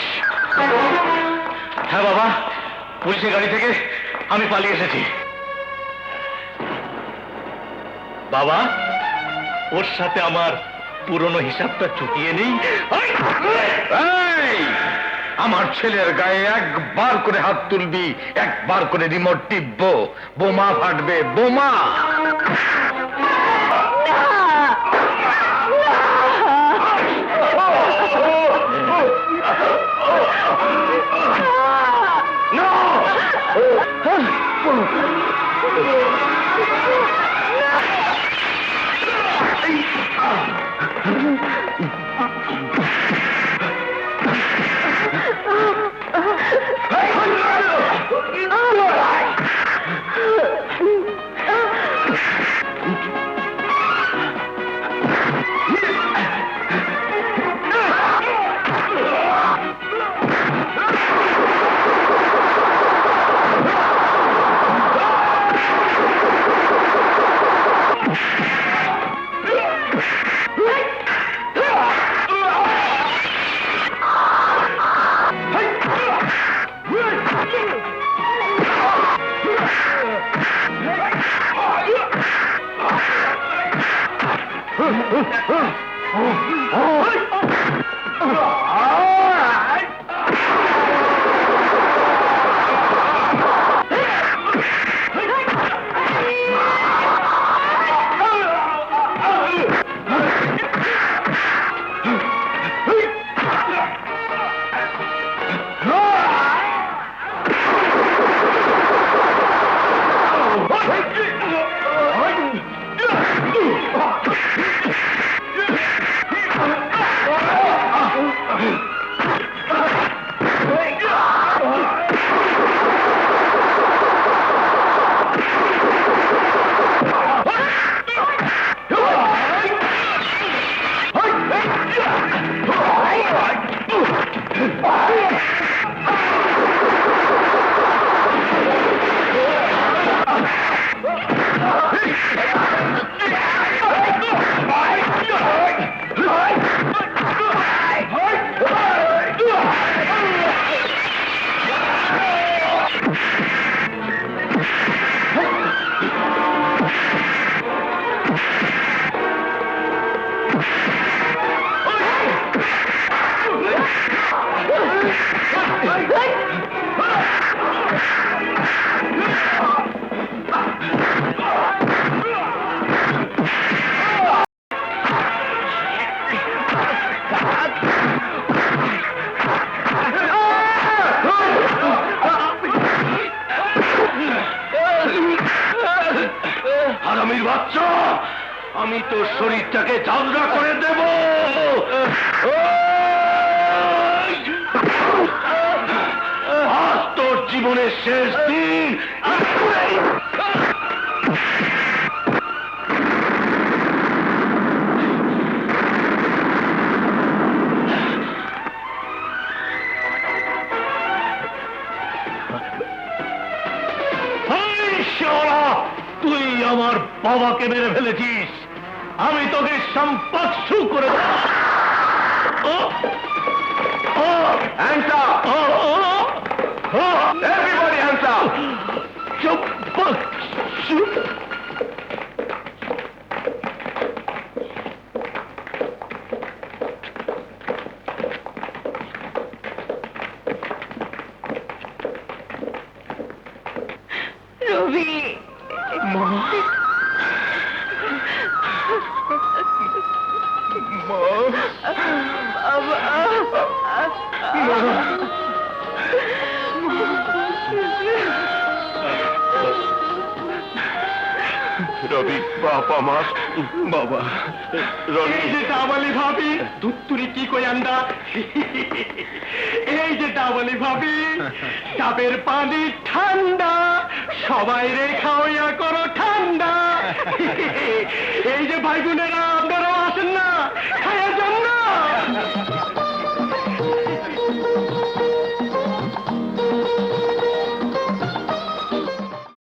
হ্যাঁ বাবা, পুলিশের গাড়ি থেকে আমি পালিয়ে এসেছি। বাবা, ওর সাথে আমার পুরনো হিসাবটা চুকিয়ে নেই। আমার ছেলের গায়ে একবার করে হাত তুলবি, একবার করে রিমোট টিপবো, বোমা ফাটবে, বোমা। হারামির বাচ্চা, আমি তোর শরীরটাকে ঝাঁঝরা করে দেব। আজ তোর জীবনের শেষ দিন। তুই আমার বাবাকে মেরে ফেলেছিস, আমি তোকে সম্পর্শু করে রবি, রবি, বাবা মা, বাবা রবি, এই যে ডাবলি ভাবি দুত্তুরি কি কই আন্ডা, এই যে ডাবলি ভাবি ডাবের পানি ঠান্ডা, সবাই রে খাওয়া করো ঠান্ডা। এই যে ভাই বোনেরা